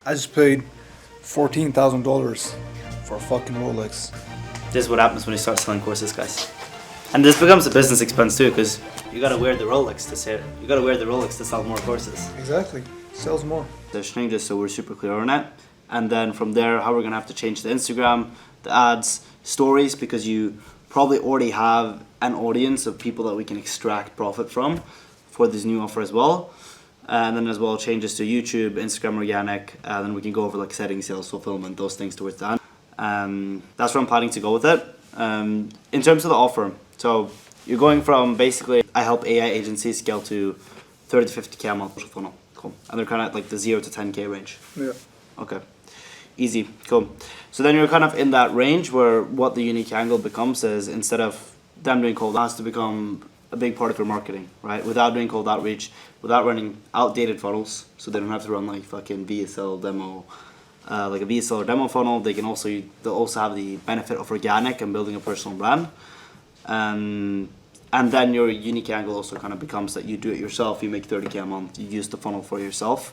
I just paid $14,000 for a fucking Rolex. This is what happens when you start selling courses, guys. And this becomes a business expense too, because you gotta wear the Rolex to sell. You gotta wear the Rolex to sell more courses. Exactly. Sells more. Positioning just so we're super clear on it, and then from there, how we're gonna have to change the Instagram, the ads, stories, because you probably already have an audience of people that we can extract profit from for this new offer as well. And then as well changes to YouTube, Instagram organic, and then we can go over like settings, sales, fulfillment, those things towards the end. That's where I'm planning to go with it. In terms of the offer, so you're going from basically, I help AI agencies scale to 30 to 50K a month funnel. Cool. And they're kind of like the 0 to 10K range. Yeah. Okay. Easy. Cool. So then you're kind of in that range where what the unique angle becomes is instead of them doing cold, has to become a big part of your marketing, right? Without doing cold outreach, without running outdated funnels, so they don't have to run like fucking VSL demo, like a VSL or demo funnel. They'll also have the benefit of organic and building a personal brand. And then your unique angle also kind of becomes that you do it yourself, you make 30K a month, you use the funnel for yourself.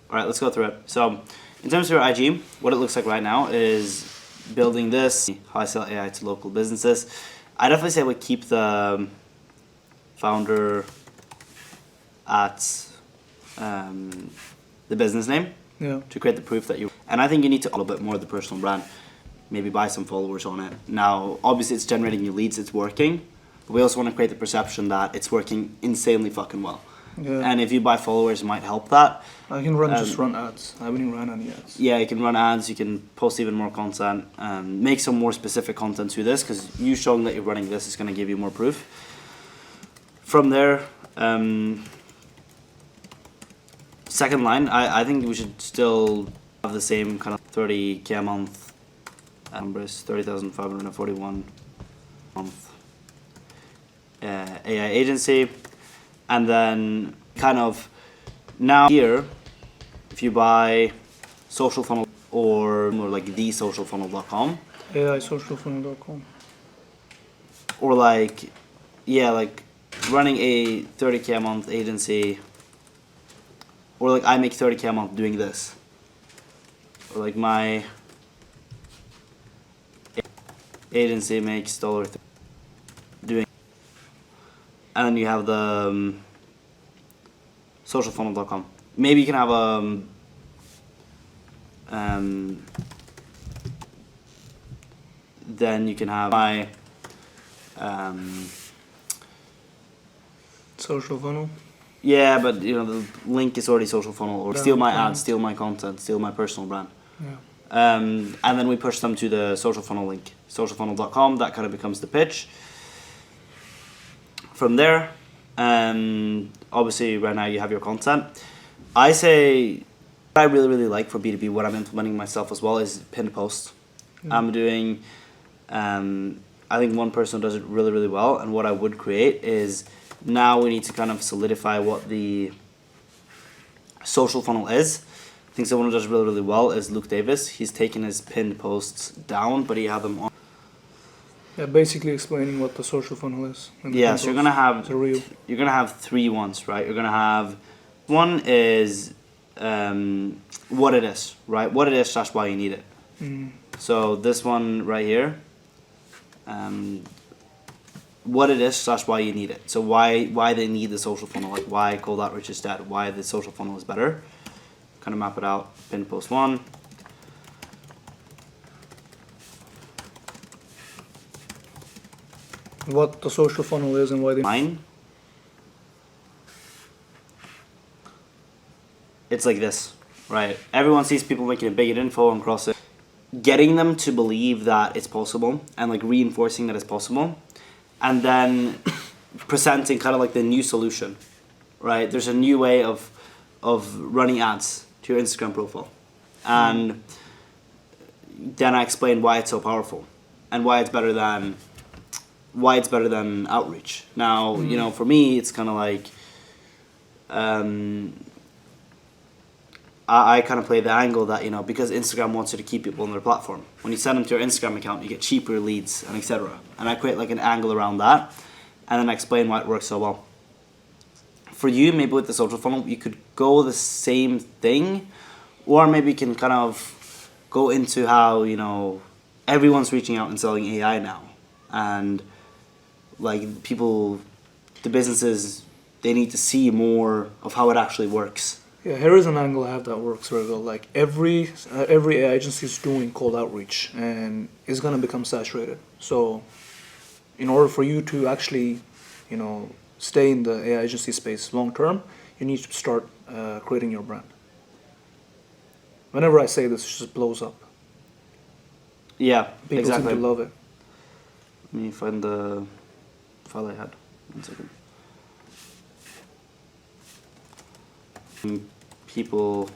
All right, let's go through it. So in terms of your IG, what it looks like right now is building this, how I sell AI to local businesses. I definitely say we keep the founder at the business name, Yeah. to create the proof that you, and I think you need to a little bit more of the personal brand, maybe buy some followers on it. Now obviously it's generating you leads, it's working, but we also want to create the perception that it's working insanely fucking well. Yeah. And if you buy followers, it might help that. I can just run ads. I haven't even run any ads. Yeah, you can run ads, you can post even more content, make some more specific content to this, because you showing that you're running this is going to give you more proof. From there, second line, I think we should still have the same kind of 30K a month numbers, 30,541 a month AI agency. And then kind of now here, if you buy social funnel or like thesocialfunnel.com, AIsocialfunnel.com. or like, yeah, like running a 30K a month agency, or like I make 30K a month doing this, or like my agency makes $30 doing, and then you have the socialfunnel.com. Maybe you can have then you can have my Social funnel. yeah, but you know the link is already social funnel, or Yeah, steal my yeah. ads, steal my content, steal my personal brand. Yeah. And then we push them to the social funnel link, socialfunnel.com. That kind of becomes the pitch. From there, obviously right now you have your content. I say what I really like for B2B, what I'm implementing myself as well, is pinned posts. I'm doing, I think one person does it really well, and what I would create is, now we need to kind of solidify what the social funnel is. I think someone who does really well is Luke Davis. He's taken his pinned posts down, but he had them on. Yeah, basically explaining what the social funnel is. And Yeah, so you're gonna have the real. you're gonna have three ones, right? You're gonna have one is what it is, right? What it is / why you need it. So this one right here, what it is / why you need it. So why they need the social funnel, like why cold outreach is dead, why the social funnel is better. Kind of map it out. Pin post one. What the social funnel is and why they. Mine. It's like this, right? Everyone sees people making a big info and cross it. Getting them to believe that it's possible and like reinforcing that it's possible, and then presenting kind of like the new solution, right? There's a new way of running ads to your Instagram profile, and then I explain why it's so powerful and why it's better than outreach. Now, you know, for me, it's kind of like I kind of play the angle that, you know, because Instagram wants you to keep people on their platform. When you send them to your Instagram account, you get cheaper leads and etc. And I create like an angle around that, and then I explain why it works so well. For you, maybe with the social funnel, you could go the same thing, or maybe you can kind of go into how, you know, everyone's reaching out and selling AI now, and like people, the businesses, they need to see more of how it actually works. Yeah, here is an angle I have that works very well. Like every AI agency is doing cold outreach, and it's gonna become saturated. So, in order for you to actually, you know, stay in the AI agency space long term, you need to start creating your brand. Whenever I say this, it just blows up. Yeah, People exactly. seem to love it. Let me find the file I had. 1 second. People,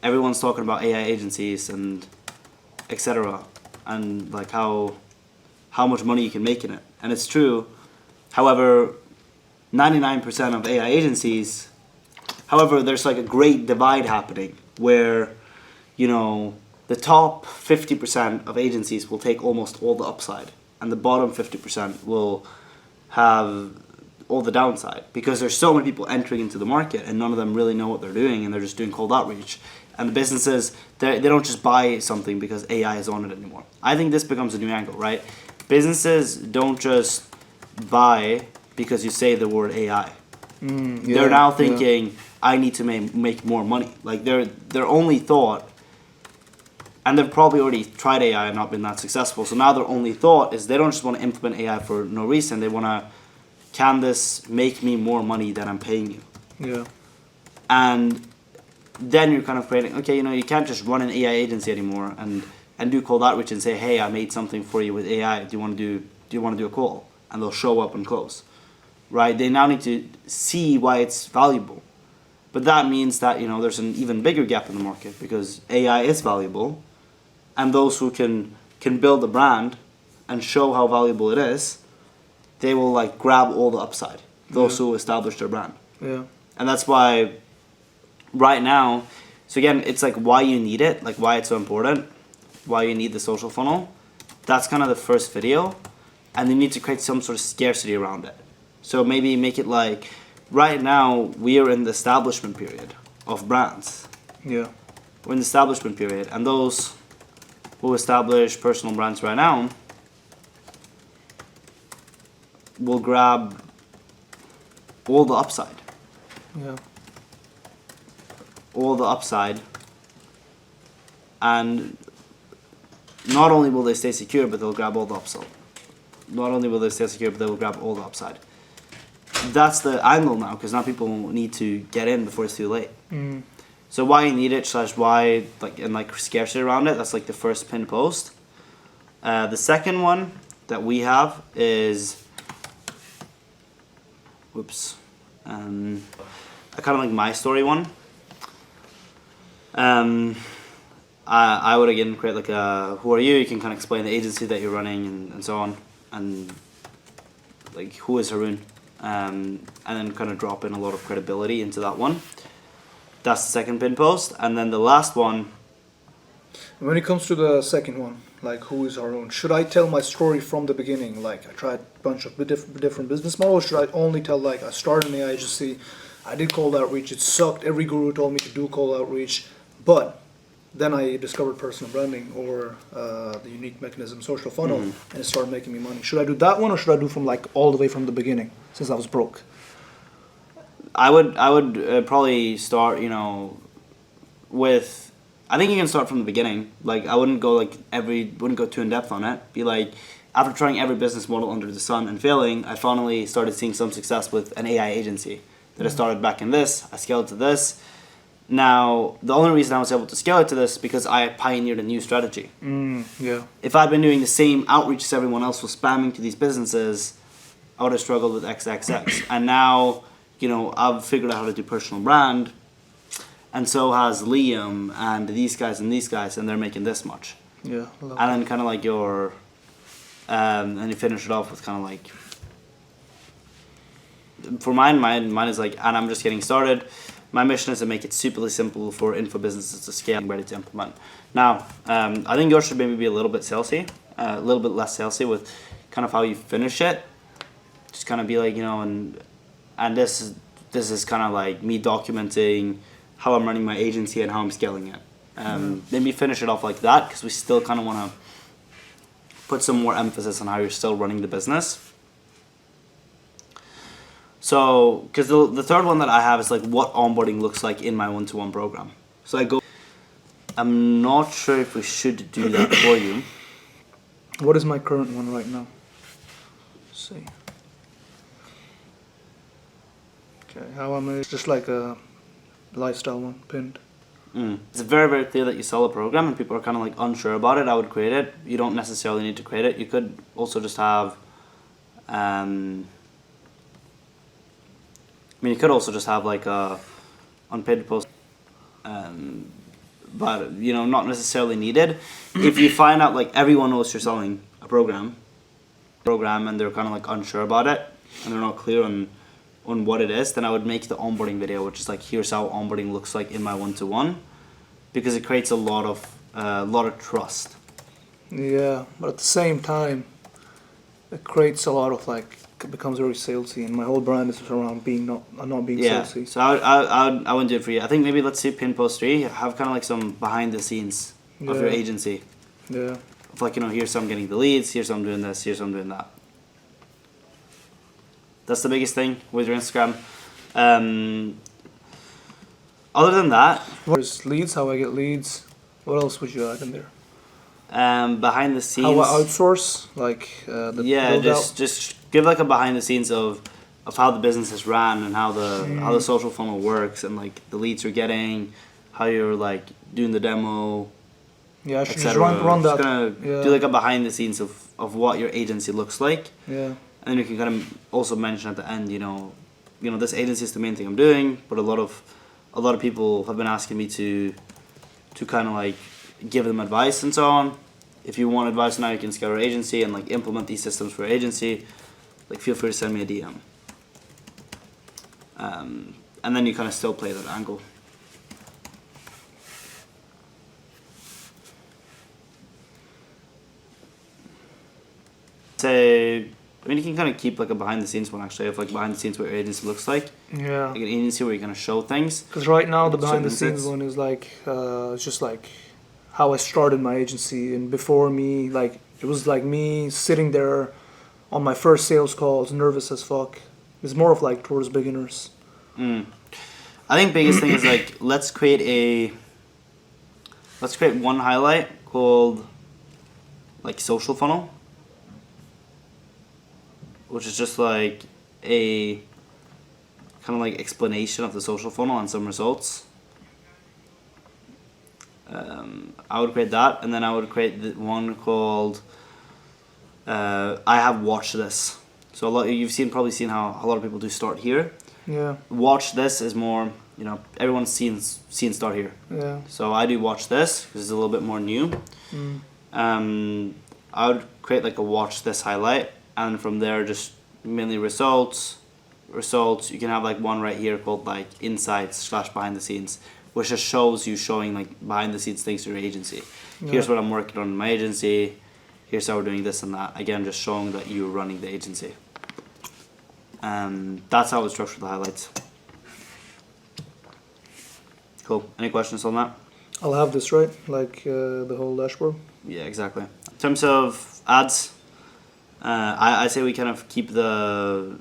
everyone's talking about AI agencies and etc. and like how much money you can make in it, and it's true. However, 99% of AI agencies, however, there's like a great divide happening where, you know, the top 50% of agencies will take almost all the upside, and the bottom 50% will have all the downside, because there's so many people entering into the market and none of them really know what they're doing, and they're just doing cold outreach. And the businesses, they don't just buy something because AI is on it anymore. I think this becomes a new angle, right? Businesses don't just buy because you say the word AI. They're now thinking, I need to make more money. Like their only thought, and they've probably already tried AI and not been that successful, so now their only thought is they don't just want to implement AI for no reason. They want to, can this make me more money than I'm paying you? Yeah. And then you're kind of creating, okay, you know, you can't just run an AI agency anymore and do cold outreach and say, hey, I made something for you with AI. Do you want to do a call? And they'll show up and close, right? They now need to see why it's valuable. But that means that, you know, there's an even bigger gap in the market, because AI is valuable, and those who can build a brand and show how valuable it is, they will like grab all the upside. Those who establish their brand. Yeah. And that's why right now, so again, it's like why you need it, like why it's so important, why you need the social funnel. That's kind of the first video, and you need to create some sort of scarcity around it. So maybe make it like, right now we are in the establishment period of brands. Yeah. We're in the establishment period, and those who establish personal brands right now will grab all the upside. Yeah. All the upside, and not only will they stay secure, but they'll grab all the upside. Not only will they stay secure, but they will grab all the upside. That's the angle now, because now people need to get in before it's too late. So why you need it / why like scarcity around it. That's like the first pinned post. The second one that we have is, whoops, I kind of like my story one. I would again create like a who are you? You can kind of explain the agency that you're running and so on, and like who is Haroon, and then kind of drop in a lot of credibility into that one. That's the second pin post, and then the last one. When it comes to the second one, like who is Haroon, should I tell my story from the beginning? Like I tried a bunch of different business models. Should I only tell like I started an AI agency, I did cold outreach, it sucked. Every guru told me to do cold outreach, but then I discovered personal branding or the unique mechanism social funnel, and it started making me money. Should I do that one, or should I do from like all the way from the beginning since I was broke? I would probably start, you know, with. I think you can start from the beginning. Like I wouldn't go too in depth on it. Be like, after trying every business model under the sun and failing, I finally started seeing some success with an AI agency. That I started back in this. I scaled to this. Now the only reason I was able to scale it to this is because I pioneered a new strategy. Yeah. If I'd been doing the same outreach as everyone else was spamming to these businesses, I would have struggled with XXX. And now, you know, I've figured out how to do personal brand, and so has Liam and these guys, and they're making this much. Yeah. And then kind of like your, and you finish it off with kind of like, for mine is like, and I'm just getting started. My mission is to make it super simple for info businesses to scale and ready to implement. Now, I think yours should maybe be a little bit salesy, a little bit less salesy with kind of how you finish it. Just kind of be like, you know, and this is kind of like me documenting how I'm running my agency and how I'm scaling it. Maybe finish it off like that, because we still kind of want to put some more emphasis on how you're still running the business. So, because the third one that I have is like what onboarding looks like in my one-to-one program. So I go, I'm not sure if we should do that for you. What is my current one right now? Let's see. Okay, how am I? It's just like a lifestyle one pinned. It's very, very clear that you sell a program and people are kind of like unsure about it. I would create it. You don't necessarily need to create it. You could also just have, I mean, you could also just have like a unpaid post, but you know, not necessarily needed. If you find out like everyone knows you're selling a program, and they're kind of like unsure about it and they're not clear on what it is, then I would make the onboarding video, which is like, here's how onboarding looks like in my one-to-one, because it creates a lot of trust. Yeah, but at the same time, it creates a lot of like, it becomes very salesy, and my whole brand is around being not being Yeah, salesy. so I wouldn't do it for you. I think maybe let's see pin post 3, have kind of like some behind the scenes of your Yeah. agency. Yeah, Of like, you know, here's how I'm getting the leads, here's how I'm doing this, here's how I'm doing that. That's the biggest thing with your Instagram. Other than that, there's leads, how I get leads. What else would you add in there? behind the scenes. How I outsource, like the Yeah, build out. just give like a behind the scenes of how the business is ran and how the social funnel works and like the leads you're getting, how you're like doing the demo, Yeah, I should just etc. run that. Just gonna Yeah. do like a behind the scenes of what your agency looks like, Yeah, and then you can kind of also mention at the end, you know, this agency is the main thing I'm doing, but a lot of people have been asking me to kind of like give them advice and so on. If you want advice now, you can scale your agency and like implement these systems for your agency. Like, feel free to send me a DM. And then you kind of still play that angle. Say, I mean, you can kind of keep like a behind the scenes one actually, of like behind the scenes what your agency looks like. yeah. Like an agency where you're gonna show things. Because right now the behind the Certain scenes bits. one is like it's just like how I started my agency, and before me, like it was like me sitting there on my first sales calls, nervous as fuck. It's more of like towards beginners. I think biggest thing is like let's create one highlight called like social funnel, which is just like a kind of like explanation of the social funnel and some results. I would create that, and then I would create the one called I have watched this. So you've probably seen how a lot of people do start here. Yeah, Watch this is more, you know, everyone's seen start here. yeah. So I do watch this because it's a little bit more new. I would create like a watch this highlight, and from there just mainly results. You can have like one right here called like insights / behind the scenes, which just shows you showing like behind the scenes things to your agency. Here's what I'm working on in my agency. Here's how we're doing this and that. Again, just showing that you're running the agency. That's how I would structure the highlights. Cool. Any questions on that? I'll have this right, like the whole dashboard. Yeah, exactly. In terms of ads, I say we kind of keep the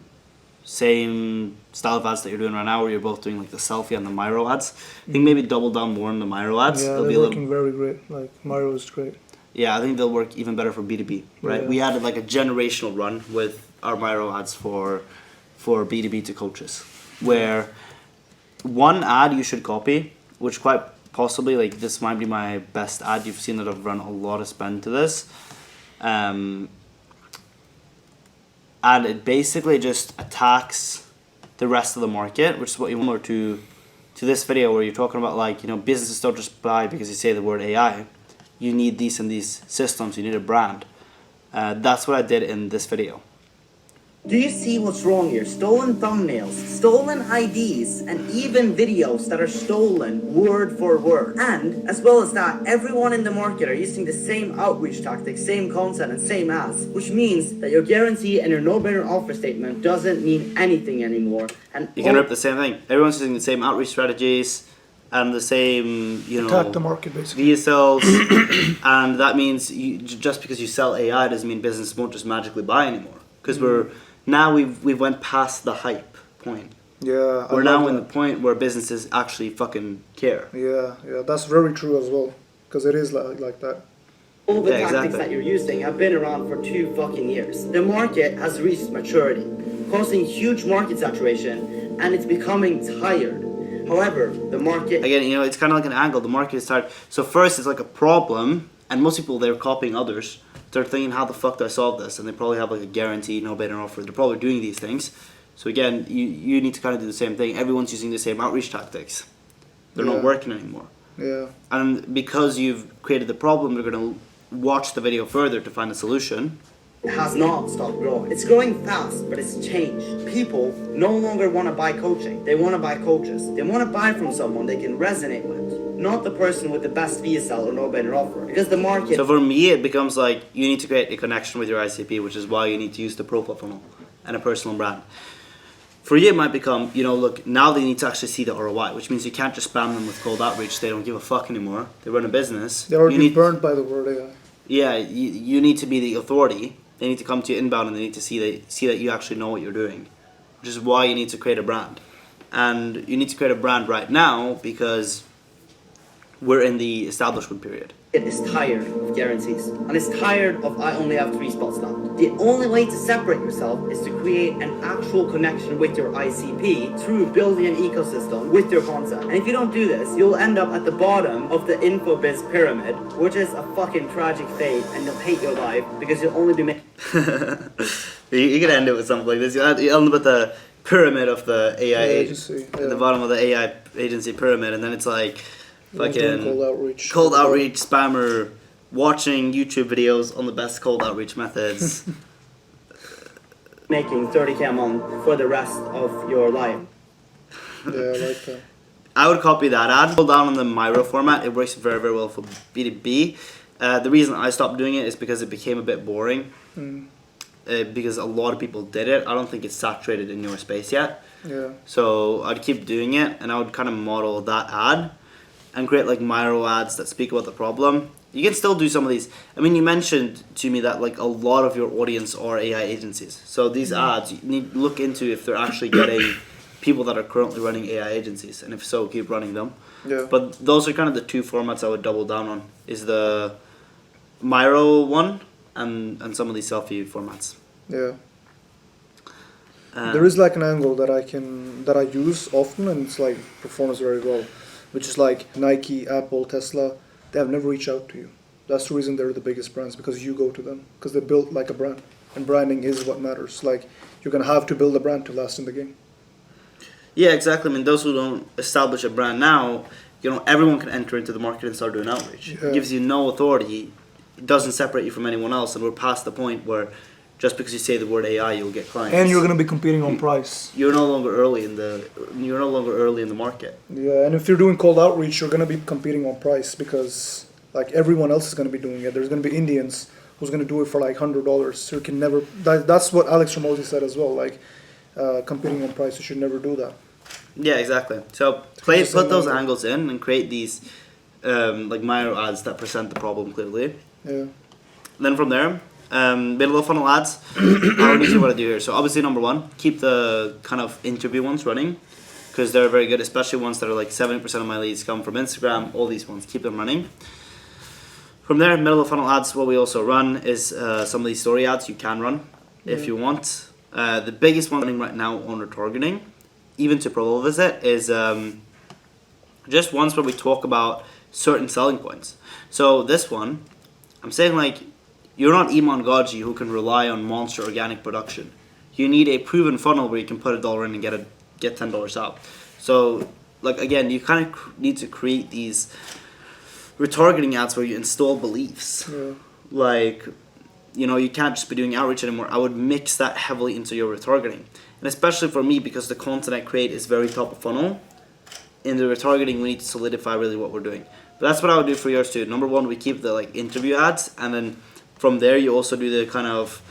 same style of ads that you're doing right now, where you're both doing like the selfie and the Miro ads. I think maybe double down more on the Miro ads. Yeah, They'll be they're a little, working very great. Like Mario is great. yeah, I think they'll work even better for B2B, right? Yeah. We added like a generational run with our Miro ads for B2B to coaches, where one ad you should copy, which quite possibly, like, this might be my best ad. You've seen that I've run a lot of spend to this. And it basically just attacks the rest of the market, which is what you want. Or to this video where you're talking about, like, you know, businesses don't just buy because you say the word AI. You need these and these systems. You need a brand. That's what I did in this video. Do you see what's wrong here? Stolen thumbnails, stolen IDs, and even videos that are stolen word for word. And, as well as that, everyone in the market are using the same outreach tactics, same content, and same ads, which means that your guarantee and your no-brainer offer statement doesn't mean anything anymore. And You can rip the same thing. Everyone's using the same outreach strategies, and the same, you know, Attack the market basically. VSLs, and that means just because you sell AI doesn't mean business won't just magically buy anymore. Because we've went past the hype point. Yeah, We're now in the point where businesses actually fucking care. Yeah, that's very true as well. Because it is like that. All the Yeah, tactics exactly. that you're using have been around for 2 fucking years. The market has reached maturity, causing huge market saturation, and it's becoming tired. However, the market Again, you know, it's kind of like an angle. The market is tired. So first, it's like a problem, and most people, they're copying others. They're thinking, how the fuck do I solve this? And they probably have like a guaranteed no better offer. They're probably doing these things. So again, you need to kind of do the same thing. Everyone's using the same outreach tactics. They're not Yeah. working anymore. Yeah. And because you've created the problem, they're going to watch the video further to find a solution. has not stopped growing. It's growing fast, but it's changed. People no longer want to buy coaching. They want to buy coaches. They want to buy from someone they can resonate with, not the person with the best VSL or no better offer. Because the market So for me, it becomes like you need to create a connection with your ICP, which is why you need to use the profile funnel and a personal brand. For you, it might become, you know, look, now they need to actually see the ROI, which means you can't just spam them with cold outreach. They don't give a fuck anymore. They run a business. They're already You need- burned by the word AI. Yeah, you need to be the authority. They need to come to you inbound, and they need to see that you actually know what you're doing, which is why you need to create a brand. And you need to create a brand right now because we're in the establishment period. is tired of guarantees. And it's tired of I only have 3 spots left. The only way to separate yourself is to create an actual connection with your ICP through building an ecosystem with your content. And if you don't do this, you'll end up at the bottom of the InfoBiz pyramid, which is a fucking tragic fate, and you'll hate your life because you'll only be making You can end it with something like this. You end up at the pyramid of the AI agency, at the yeah. bottom of the AI agency pyramid, and then it's like Everyone's doing fucking cold outreach. cold outreach spammer watching YouTube videos on the best cold outreach methods. making 30K a month for the rest of your life. Yeah, I like that. I would copy that ad. Pull down on the Miro format. It works very, very well for B2B. The reason I stopped doing it is because it became a bit boring. Because a lot of people did it. I don't think it's saturated in your space yet. Yeah. So I'd keep doing it, and I would kind of model that ad and create like Miro ads that speak about the problem. You can still do some of these. I mean, you mentioned to me that like a lot of your audience are AI agencies. So these ads, you need to look into if they're actually getting people that are currently running AI agencies, and if so, keep running them. Yeah. But those are kind of the 2 formats I would double down on. Is the Miro one and some of these selfie formats. Yeah. Uh, There is like an angle that I use often, and it's like performs very well, which is like Nike, Apple, Tesla. They have never reached out to you. That's the reason they're the biggest brands, because you go to them, because they built like a brand, and branding is what matters. Like you're gonna have to build a brand to last in the game. Yeah, exactly. I mean, those who don't establish a brand now, you know, everyone can enter into the market and start doing outreach. Yeah. It gives you no authority. It doesn't separate you from anyone else, and we're past the point where just because you say the word AI, you'll get clients. And you're gonna be competing on price. You're no longer early in the market. Yeah, and if you're doing cold outreach, you're gonna be competing on price, because like everyone else is gonna be doing it. There's gonna be Indians who's gonna do it for like $100. So you can never. That's what Alex Ramosi said as well. Like competing on price, you should never do that. Yeah, exactly. So put those angles in and create these like Miro ads that present the problem clearly. Yeah. Then from there, middle of funnel ads. How do you what to do here? So obviously, number 1, keep the kind of interview ones running, because they're very good, especially ones that are like 70% of my leads come from Instagram. All these ones, keep them running. From there, middle of funnel ads. What we also run is some of these story ads you can run if you want. The biggest one running right now on retargeting, even to Pro Visit, is just ones where we talk about certain selling points. So this one, I'm saying like, you're not Iman Gaji who can rely on monster organic production. You need a proven funnel where you can put $1 in and get $10 out. So like again, you kind of need to create these retargeting ads where you install beliefs. Yeah. Like, you know, you can't just be doing outreach anymore. I would mix that heavily into your retargeting. And especially for me, because the content I create is very top of funnel, in the retargeting we need to solidify really what we're doing. But that's what I would do for yours too. Number 1, we keep the like interview ads, and then from there you also do the kind of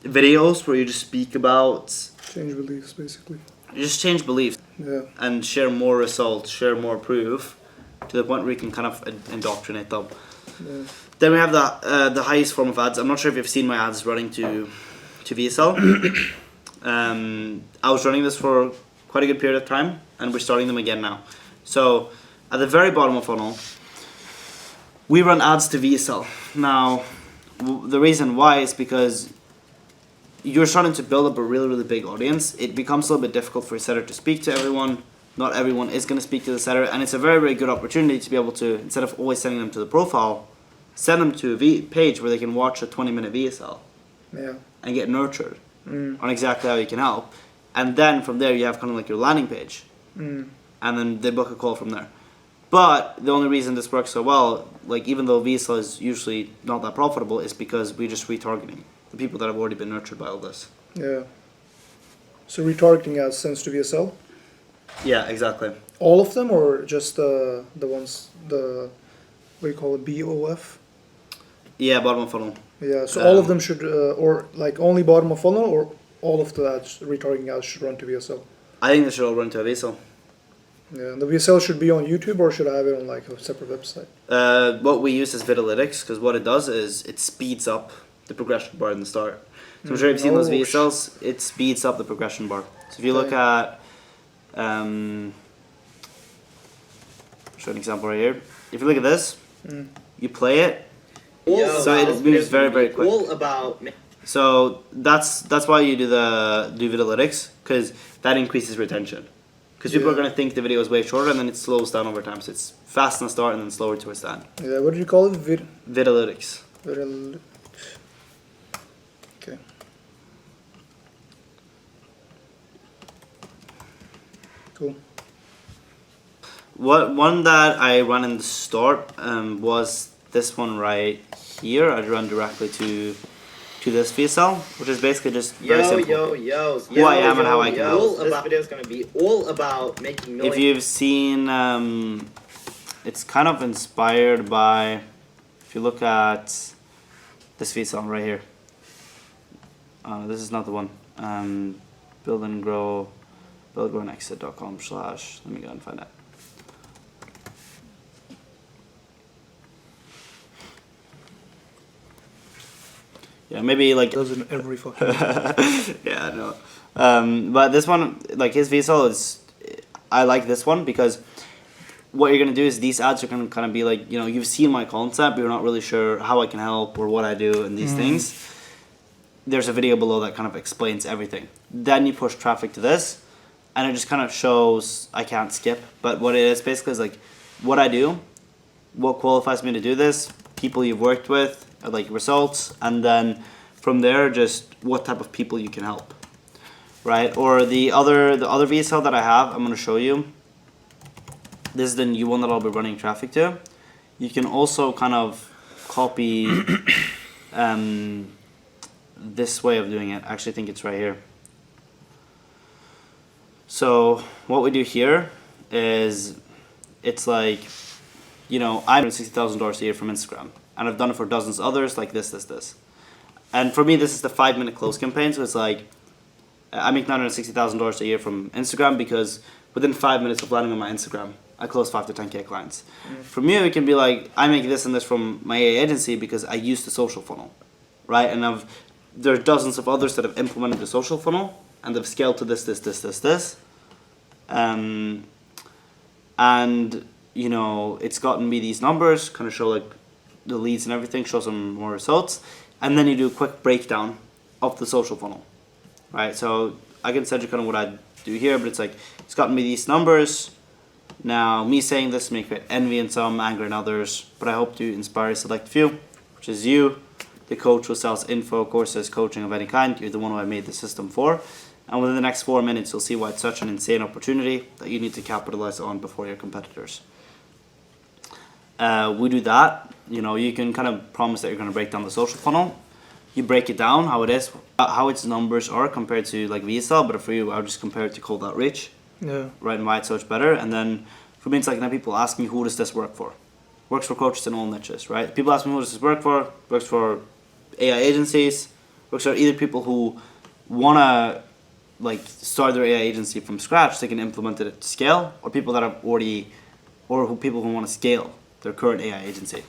videos where you just speak about, Change beliefs, basically. you just change beliefs. Yeah. and share more results, share more proof, to the point where you can kind of indoctrinate them. Yeah. Then we have the highest form of ads. I'm not sure if you've seen my ads running to VSL. I was running this for quite a good period of time, and we're starting them again now. So at the very bottom of funnel, we run ads to VSL. Now, the reason why is because you're starting to build up a really, really big audience. It becomes a little bit difficult for a setter to speak to everyone. Not everyone is going to speak to the setter, and it's a very, very good opportunity to be able to, instead of always sending them to the profile, send them to a page where they can watch a 20-minute VSL Yeah. and get nurtured on exactly how you can help. And then from there, you have kind of like your landing page, and then they book a call from there. But the only reason this works so well, like even though VSL is usually not that profitable, is because we're just retargeting the people that have already been nurtured by all this. Yeah. So retargeting ads sends to VSL? Yeah, exactly. All of them, or just the ones, what do you call it, BOF? Yeah, bottom of funnel. Yeah, so all of them should, or like only bottom of funnel, or all of the ads, retargeting ads should run to VSL? I think they should all run to a VSL. Yeah, and the VSL should be on YouTube, or should I have it on like a separate website? What we use is Vitalytics, because what it does is it speeds up the progression bar in the start. So I'm sure you've seen those Oh, VSLs, it speeds up the progression bar. So if you look at, show an example right here. If you look at this, you play it, so it moves very, very quick. All about So that's why you do Vitalytics, because that increases retention. Because people are going to think the video is way shorter, and then it slows down over time. So it's fast in the start and then slower towards the end. Yeah, what do you call it? Vitalytics. Okay. Cool. One that I ran in the start was this one right here. I'd run directly to this VSL, which is basically just very simple. Who I am and how I can help. This video is gonna be all about making noise. If you've seen, it's kind of inspired by, if you look at this VSL right here. This is not the one. Build and grow, buildgrowandexit.com/ let me go and find that. Yeah, maybe like Does it in every fucking. yeah, I know. But this one, like his VSL is, I like this one because what you're gonna do is these ads are gonna kind of be like, you know, you've seen my concept, but you're not really sure how I can help or what I do and these things. There's a video below that kind of explains everything. Then you push traffic to this, and it just kind of shows I can't skip. But what it is basically is like what I do, what qualifies me to do this, people you've worked with, like results, and then from there just what type of people you can help, right? Or the other VSL that I have, I'm going to show you. This is the new one that I'll be running traffic to. You can also kind of copy this way of doing it. I actually think it's right here. So what we do here is, it's like, you know, I'm $60,000 a year from Instagram, and I've done it for dozens of others, like this. And for me, this is the 5-minute close campaign. So it's like, I make $960,000 a year from Instagram because within 5 minutes of landing on my Instagram, I close 5 to 10K clients. From you, it can be like, I make this and this from my AA agency because I use the social funnel, right? And there are dozens of others that have implemented the social funnel and they've scaled to this. And, you know, it's gotten me these numbers, kind of show like the leads and everything, show some more results. And then you do a quick breakdown of the social funnel, right? So I can send you kind of what I do here, but it's like, it's gotten me these numbers. Now, me saying this may create envy in some, anger in others, but I hope to inspire a select few, which is you, the coach who sells info, courses, coaching of any kind. You're the one who I made the system for. And within the next 4 minutes, you'll see why it's such an insane opportunity that you need to capitalize on before your competitors. We do that. You know, you can kind of promise that you're going to break down the social funnel. You break it down, how it is, how its numbers are compared to like VSL, but for you, I would just compare it to cold outreach. Yeah. Right, and why it's so much better. And then for me, it's like now people ask me, who does this work for? Works for coaches in all niches, right? People ask me, who does this work for? Works for AI agencies. Works for either people who want to like start their AI agency from scratch, they can implement it at scale, or people that have already, or people who want to scale their current AI agency.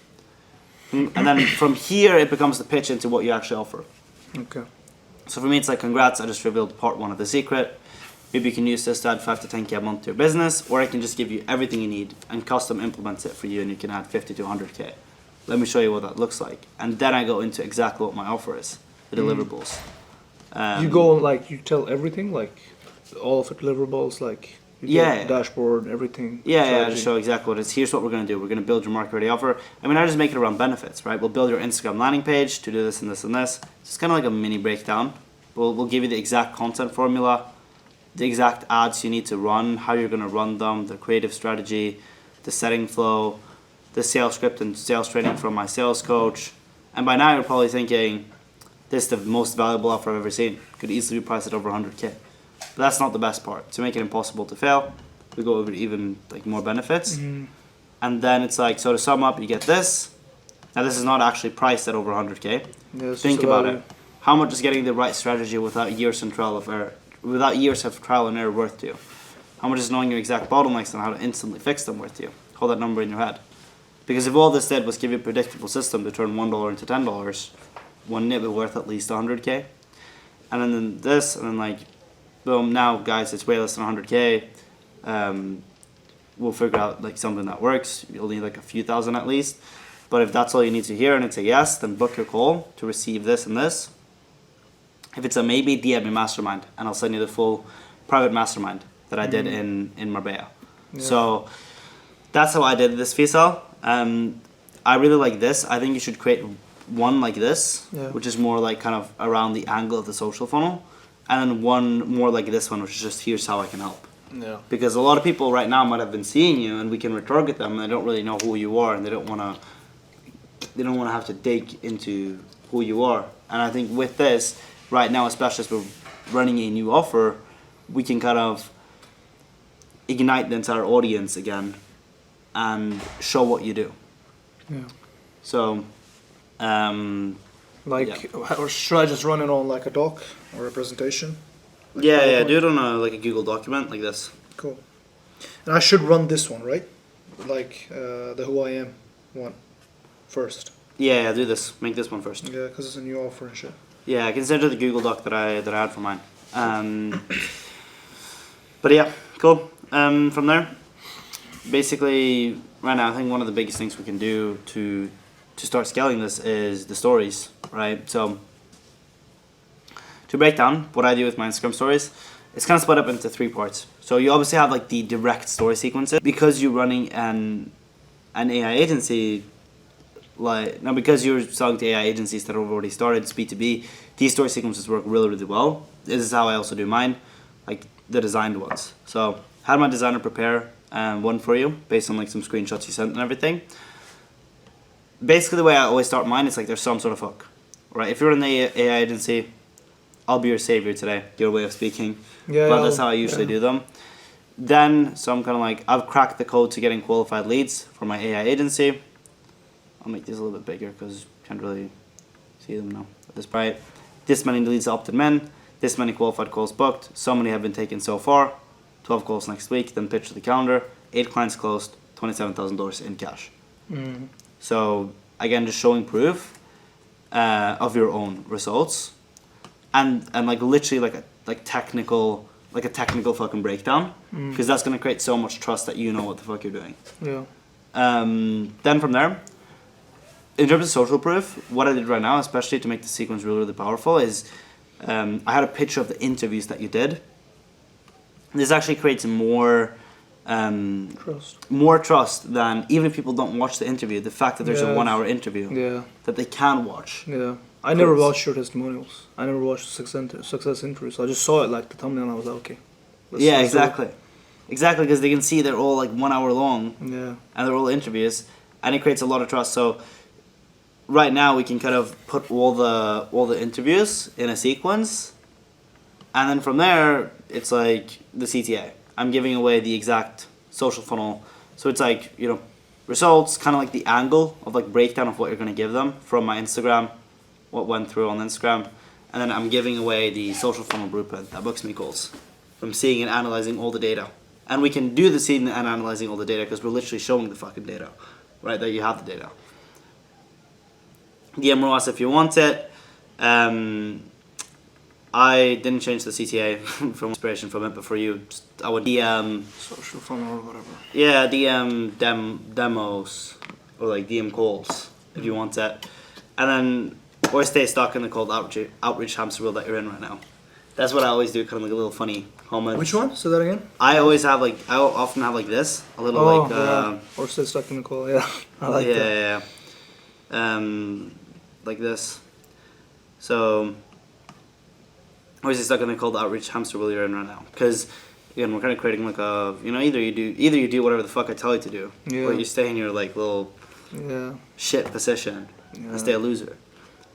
And then from here, it becomes the pitch into what you actually offer. Okay. So for me, it's like, congrats, I just revealed part 1 of the secret. Maybe you can use this to add 5 to 10K a month to your business, or I can just give you everything you need and custom implement it for you, and you can add 50 to 100K. Let me show you what that looks like. And then I go into exactly what my offer is, the deliverables. You go like you tell everything, like all of the deliverables, like you Yeah. get dashboard, everything. Yeah, I strategy. just show exactly what it is. Here's what we're going to do. We're going to build your market ready offer. I mean, I just make it around benefits, right? We'll build your Instagram landing page to do this and this and this. It's kind of like a mini breakdown. We'll give you the exact content formula, the exact ads you need to run, how you're going to run them, the creative strategy, the setting flow, the sales script and sales training from my sales coach. And by now you're probably thinking, this is the most valuable offer I've ever seen. Could easily be priced at over 100K. But that's not the best part. To make it impossible to fail, we go over even like more benefits. And then it's like, so to sum up, you get this. Now this is not actually priced at over 100K. Yeah, it's Think just about value. it. How much is getting the right strategy without years and trial of error, without years of trial and error worth to you? How much is knowing your exact bottlenecks and how to instantly fix them worth to you? Hold that number in your head. Because if all this did was give you a predictable system to turn $1 into $10, wouldn't it be worth at least 100K? And then this, and then like, boom, now guys, it's way less than 100K. We'll figure out like something that works. You'll need like a few thousand at least. But if that's all you need to hear and it's a yes, then book your call to receive this and this. If it's a maybe, DM me mastermind, and I'll send you the full private mastermind that I did in Marbella. Yeah. So that's how I did this, Faisal. I really like this. I think you should create one like this, Yeah. which is more like kind of around the angle of the social funnel, and then one more like this one, which is just here's how I can help. Yeah. Because a lot of people right now might have been seeing you, and we can retarget them, and they don't really know who you are, and they don't want to have to dig into who you are. And I think with this, right now, especially as we're running a new offer, we can kind of ignite the entire audience again and show what you do. Yeah. So, Like, Or should I just run it on like a doc or a presentation? yeah, do it on like a Google document like this. Cool. And I should run this one, right? Like the Who I Am one first. Yeah, do this. Make this one first. Yeah, because it's a new offer and shit. Yeah, I can send you the Google Doc that I had for mine. But yeah, cool. From there, basically, right now, I think one of the biggest things we can do to start scaling this is the stories, right? So to break down what I do with my Instagram stories, it's kind of split up into 3 parts. So you obviously have like the direct story sequences because you're running an AI agency. Like now, because you're selling to AI agencies that have already started, it's B2B. These story sequences work really, really well. This is how I also do mine, like the designed ones. So had my designer prepare one for you based on like some screenshots you sent and everything. Basically, the way I always start mine is like there's some sort of hook, right? If you're an AI agency, I'll be your savior today. Your way of speaking, Yeah, but that's how I usually yeah. do them. Then, so I'm kind of like I've cracked the code to getting qualified leads for my AI agency. I'll make these a little bit bigger because you can't really see them now at this point. This many leads opted men, this many qualified calls booked, so many have been taken so far, 12 calls next week, then pitch to the calendar, 8 clients closed, $27,000 in cash. So again, just showing proof of your own results, and like literally like a technical fucking breakdown, because that's gonna create so much trust that you know what the fuck you're doing. Yeah. Then from there, in terms of social proof, what I did right now, especially to make the sequence really, really powerful, is I had a picture of the interviews that you did. This actually creates more trust than even if people don't watch the interview. The fact that there's a Yeah. 1 hour interview Yeah. that they can watch. Yeah. I never Proofs. watched your testimonials. I never watched success interviews. I just saw it like the thumbnail and I was like, okay. let's Yeah, do it. exactly. Exactly, because they can see they're all like 1 hour long Yeah. and they're all interviews, and it creates a lot of trust. So right now we can kind of put all the interviews in a sequence, and then from there it's like the CTA. I'm giving away the exact social funnel, so it's like, you know, results, kind of like the angle of like breakdown of what you're going to give them from my Instagram, what went through on Instagram, and then I'm giving away the social funnel blueprint that books me calls from seeing and analyzing all the data. And we can do the seeing and analyzing all the data because we're literally showing the fucking data, right? That you have the data. DM ROAS if you want it. I didn't change the CTA from inspiration from it, but for you, I would DM Social funnel or whatever. yeah, DM demos or like DM calls if you want it, and then or stay stuck in the cold outreach hamster wheel that you're in right now. That's what I always do, kind of like a little funny comment. Which one? Say that again. I often have like this, a little Oh, like yeah. Or stay stuck in the call. Yeah, I like that. yeah, like this. So. Or is he stuck in the cold outreach hamster wheel you're in right now? Because again, we're kind of creating like a either you do whatever the fuck I tell you to do, Yeah. or you stay in your like little Yeah. shit position Yeah. and stay a loser,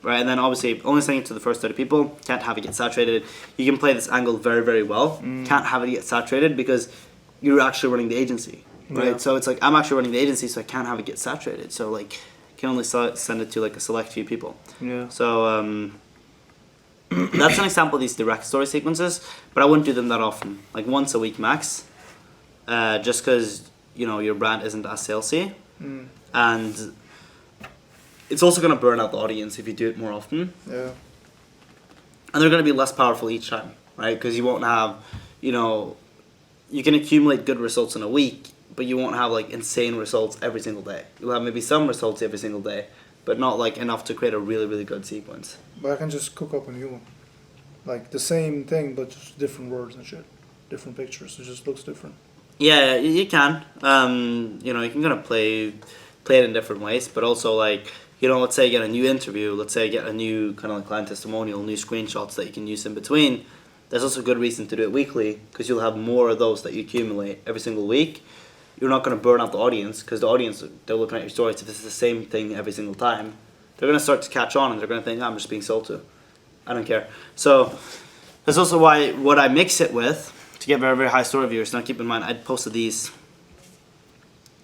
right? And then obviously only saying it to the first 30 people, can't have it get saturated. You can play this angle very very well, can't have it get saturated because you're actually running the agency, right? Yeah. So it's like I'm actually running the agency, so I can't have it get saturated. So like can only send it to like a select few people. Yeah. So that's an example of these direct story sequences, but I wouldn't do them that often, like once a week max, just because your brand isn't as salesy, and it's also going to burn out the audience if you do it more often, Yeah. and they're going to be less powerful each time, right? Because you won't have, you can accumulate good results in a week, but you won't have like insane results every single day. You'll have maybe some results every single day, but not like enough to create a really really good sequence. But I can just cook up a new one. Like the same thing, but just different words and shit. Different pictures. It just looks different. Yeah, you can. You can kind of play it in different ways, but also like, let's say you get a new interview, let's say you get a new kind of like client testimonial, new screenshots that you can use in between. There's also a good reason to do it weekly because you'll have more of those that you accumulate every single week. You're not going to burn out the audience because the audience, they're looking at your stories. If it's the same thing every single time, they're going to start to catch on and they're going to think, I'm just being sold to. I don't care. So that's also why what I mix it with to get very, very high story viewers. Now keep in mind, I'd posted these.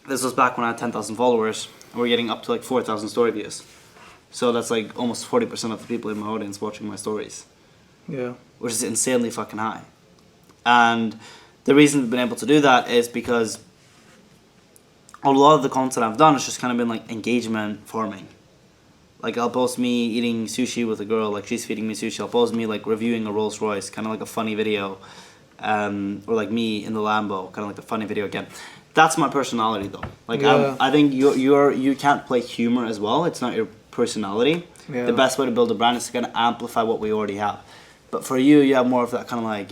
This was back when I had 10,000 followers and we're getting up to like 4,000 story views. So that's like almost 40% of the people in my audience watching my stories, Yeah. which is insanely fucking high. And the reason we've been able to do that is because a lot of the content I've done has just kind of been like engagement farming. Like I'll post me eating sushi with a girl, like she's feeding me sushi. I'll post me like reviewing a Rolls Royce, kind of like a funny video, or like me in the Lambo, kind of like a funny video again. That's my personality though. Like Yeah. I think you can't play humor as well. It's not your personality. Yeah. The best way to build a brand is to kind of amplify what we already have. But for you, you have more of that kind of like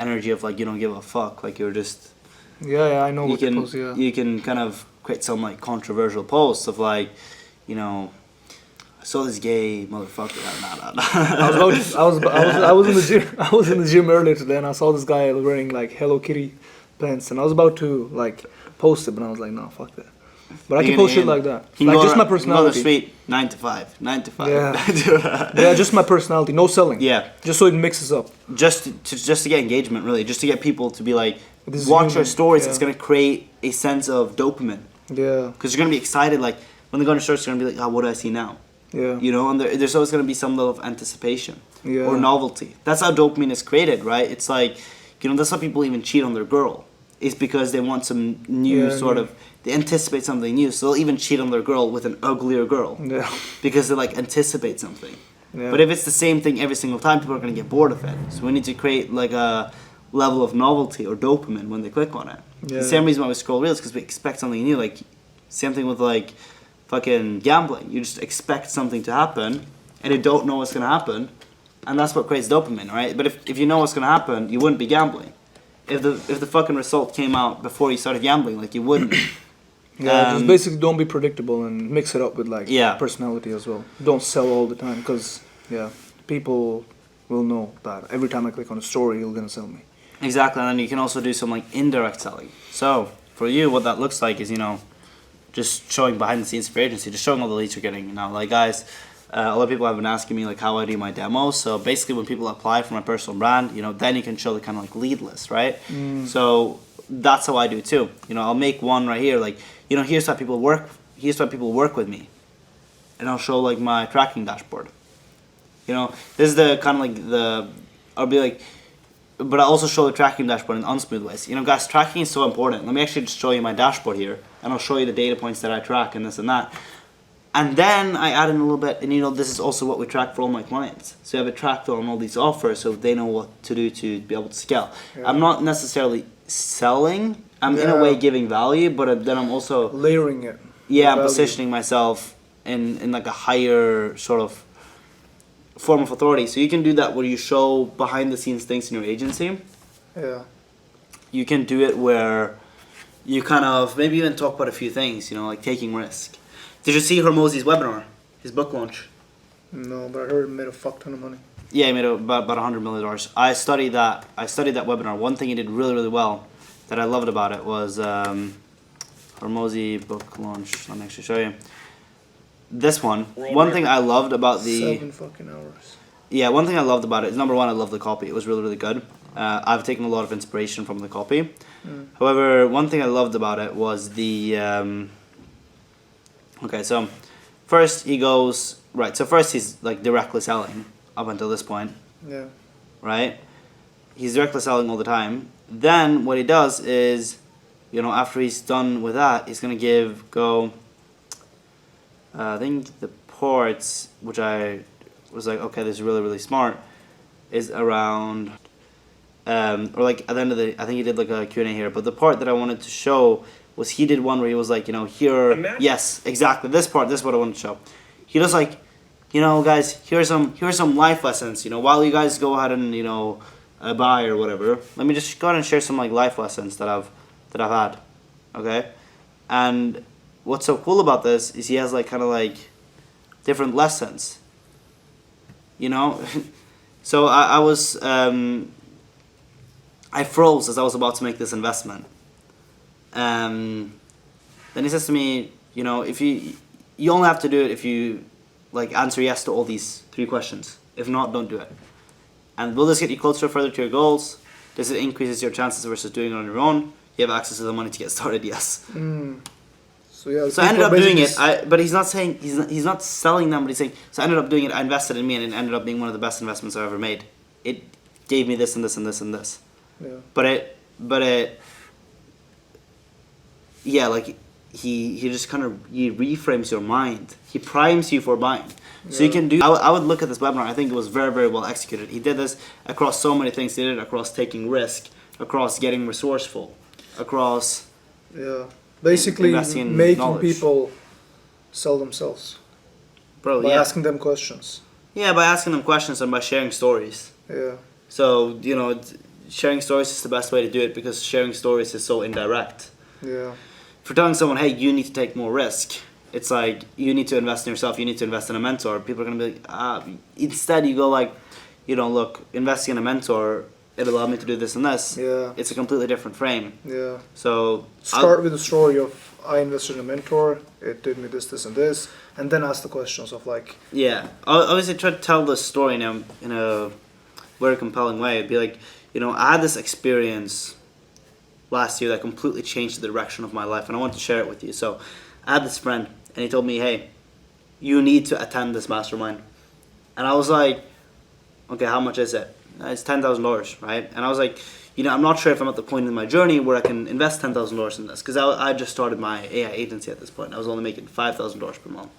energy of like you don't give a fuck. Like you're just Yeah, I know you what you can post, yeah. you can kind of create some like controversial posts of like, I saw this gay motherfucker. I was in the gym. I was in the gym earlier today, and I saw this guy wearing like Hello Kitty pants, and I was about to like post it, but I was like, no, fuck that. But I can post shit like that. Like just my personality. Go to the street, 9 to 5, 9 to 5. Yeah. Yeah, just my personality, no selling. Yeah. Just so it mixes up. Just to get engagement, really, just to get people to be like, This is watch human, our stories. yeah. It's gonna create a sense of dopamine Yeah. because you're gonna be excited. Like when they go on your search, they're gonna be like, oh, what do I see now? Yeah. And there's always going to be some level of anticipation Yeah. or novelty. That's how dopamine is created, right? It's like, that's how people even cheat on their girl. It's because they want some new they anticipate something new. So they'll even cheat on their girl with an uglier girl Yeah. because they like anticipate something. Yeah. But if it's the same thing every single time, people are going to get bored of it. So we need to create like a level of novelty or dopamine when they click on it. Yeah. The same reason why we scroll reels because we expect something new. Like same thing with like fucking gambling. You just expect something to happen and you don't know what's going to happen, and that's what creates dopamine, right? But if you know what's going to happen, you wouldn't be gambling. If the fucking result came out before you started gambling, like you wouldn't. Yeah, just basically don't be predictable and mix it up with like Yeah. personality as well. Don't sell all the time because people will know that every time I click on a story, you're gonna sell me. Exactly, and then you can also do some like indirect selling. So for you, what that looks like is just showing behind the scenes for your agency, just showing all the leads you're getting. Like guys, a lot of people have been asking me like how I do my demos. So basically, when people apply for my personal brand, then you can show the kind of like lead list, right? So that's how I do it too. I'll make one right here, like here's how people work. Here's how people work with me, and I'll show like my tracking dashboard. You know, this is the kind of like I'll be like, but I also show the tracking dashboard in unsmooth ways. You know, guys, tracking is so important. Let me actually just show you my dashboard here, and I'll show you the data points that I track and this and that. And then I add in a little bit, and you know, this is also what we track for all my clients. So I have it tracked on all these offers, so they know what to do to be able to scale. Yeah. I'm not necessarily selling. I'm in a Yeah. way giving value, but then I'm also Layering it. I'm Value. positioning myself in like a higher sort of form of authority. So you can do that where you show behind the scenes things in your agency. Yeah. You can do it where you kind of maybe even talk about a few things, you know, like taking risk. Did you see Hormozi's webinar, his book launch? No, but I heard it made a fuck ton of money. Yeah, he made about $100 million. I studied that webinar. One thing he did really, really well that I loved about it was Hormozi book launch. Let me actually show you. This one. One thing I loved about the 7 fucking hours. yeah, one thing I loved about it is number one, I love the copy. It was really, really good. I've taken a lot of inspiration from the copy. However, one thing I loved about it was the okay, so first he goes right. So first he's like directly selling up until this point, Yeah. right? He's directly selling all the time. Then what he does is, you know, after he's done with that, he's gonna go. I think the ports, which I was like, okay, this is really, really smart, is around, or like at the end of the, I think he did like a Q&A here, but the part that I wanted to show was he did one where he was like, you know, here, yes, exactly, this part, this is what I wanted to show. He was like, you know, guys, here's some life lessons, you know, while you guys go ahead and, you know, buy or whatever, let me just go ahead and share some like life lessons that I've had, okay? And what's so cool about this is he has like kind of like different lessons, you know. So I was I froze as I was about to make this investment. Then he says to me, you know, if you only have to do it if you like answer yes to all these 3 questions. If not, don't do it. And will this get you closer or further to your goals? Does it increases your chances versus doing it on your own? You have access to the money to get started. Yes. So yeah. So I ended up doing it. basically But he's not saying he's not selling them. But he's saying so. I ended up doing it. I invested in me, and it ended up being one of the best investments I've ever made. It gave me this and this and this and this. Yeah. But it. Yeah, like he just kind of he reframes your mind. He primes you for buying. So you can do. I would look at this webinar. I think it was very, very well executed. He did this across so many things. He did it across taking risk, across getting resourceful, across. Yeah. Basically investing in making knowledge. people sell themselves Bro, by yeah. asking them questions. Yeah, by asking them questions and by sharing stories. Yeah. So, you know, sharing stories is the best way to do it because sharing stories is so indirect. Yeah. For telling someone, hey, you need to take more risk, it's like, you need to invest in yourself, you need to invest in a mentor. People are going to be like, instead you go like, you know, look, investing in a mentor, it allowed me to do this and this. Yeah. It's a completely different frame. Yeah. So, Start with the story of I invested in a mentor, it did me this, and this, and then ask the questions of like, yeah, I obviously try to tell the story in a very compelling way. It'd be like, you know, I had this experience last year that completely changed the direction of my life, and I want to share it with you. So, I had this friend, and he told me, hey, you need to attend this mastermind. And I was like, okay, how much is it? It's $10,000, right? And I was like, you know, I'm not sure if I'm at the point in my journey where I can invest $10,000 in this, because I just started my AI agency at this point. I was only making $5,000 per month.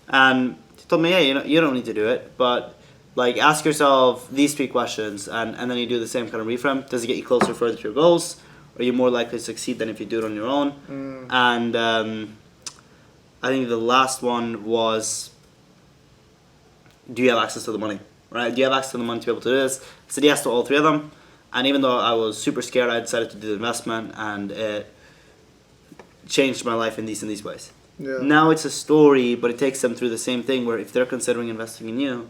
And he told me, hey, you know, you don't need to do it, but like ask yourself these 3 questions, and then you do the same kind of reframe. Does it get you closer or further to your goals? Are you more likely to succeed than if you do it on your own? And I think the last one was, do you have access to the money? Right? Do you have access to the money to be able to do this? I said yes to all 3 of them. And even though I was super scared, I decided to do the investment, and it changed my life in these ways. yeah. Now it's a story, but it takes them through the same thing where if they're considering investing in you,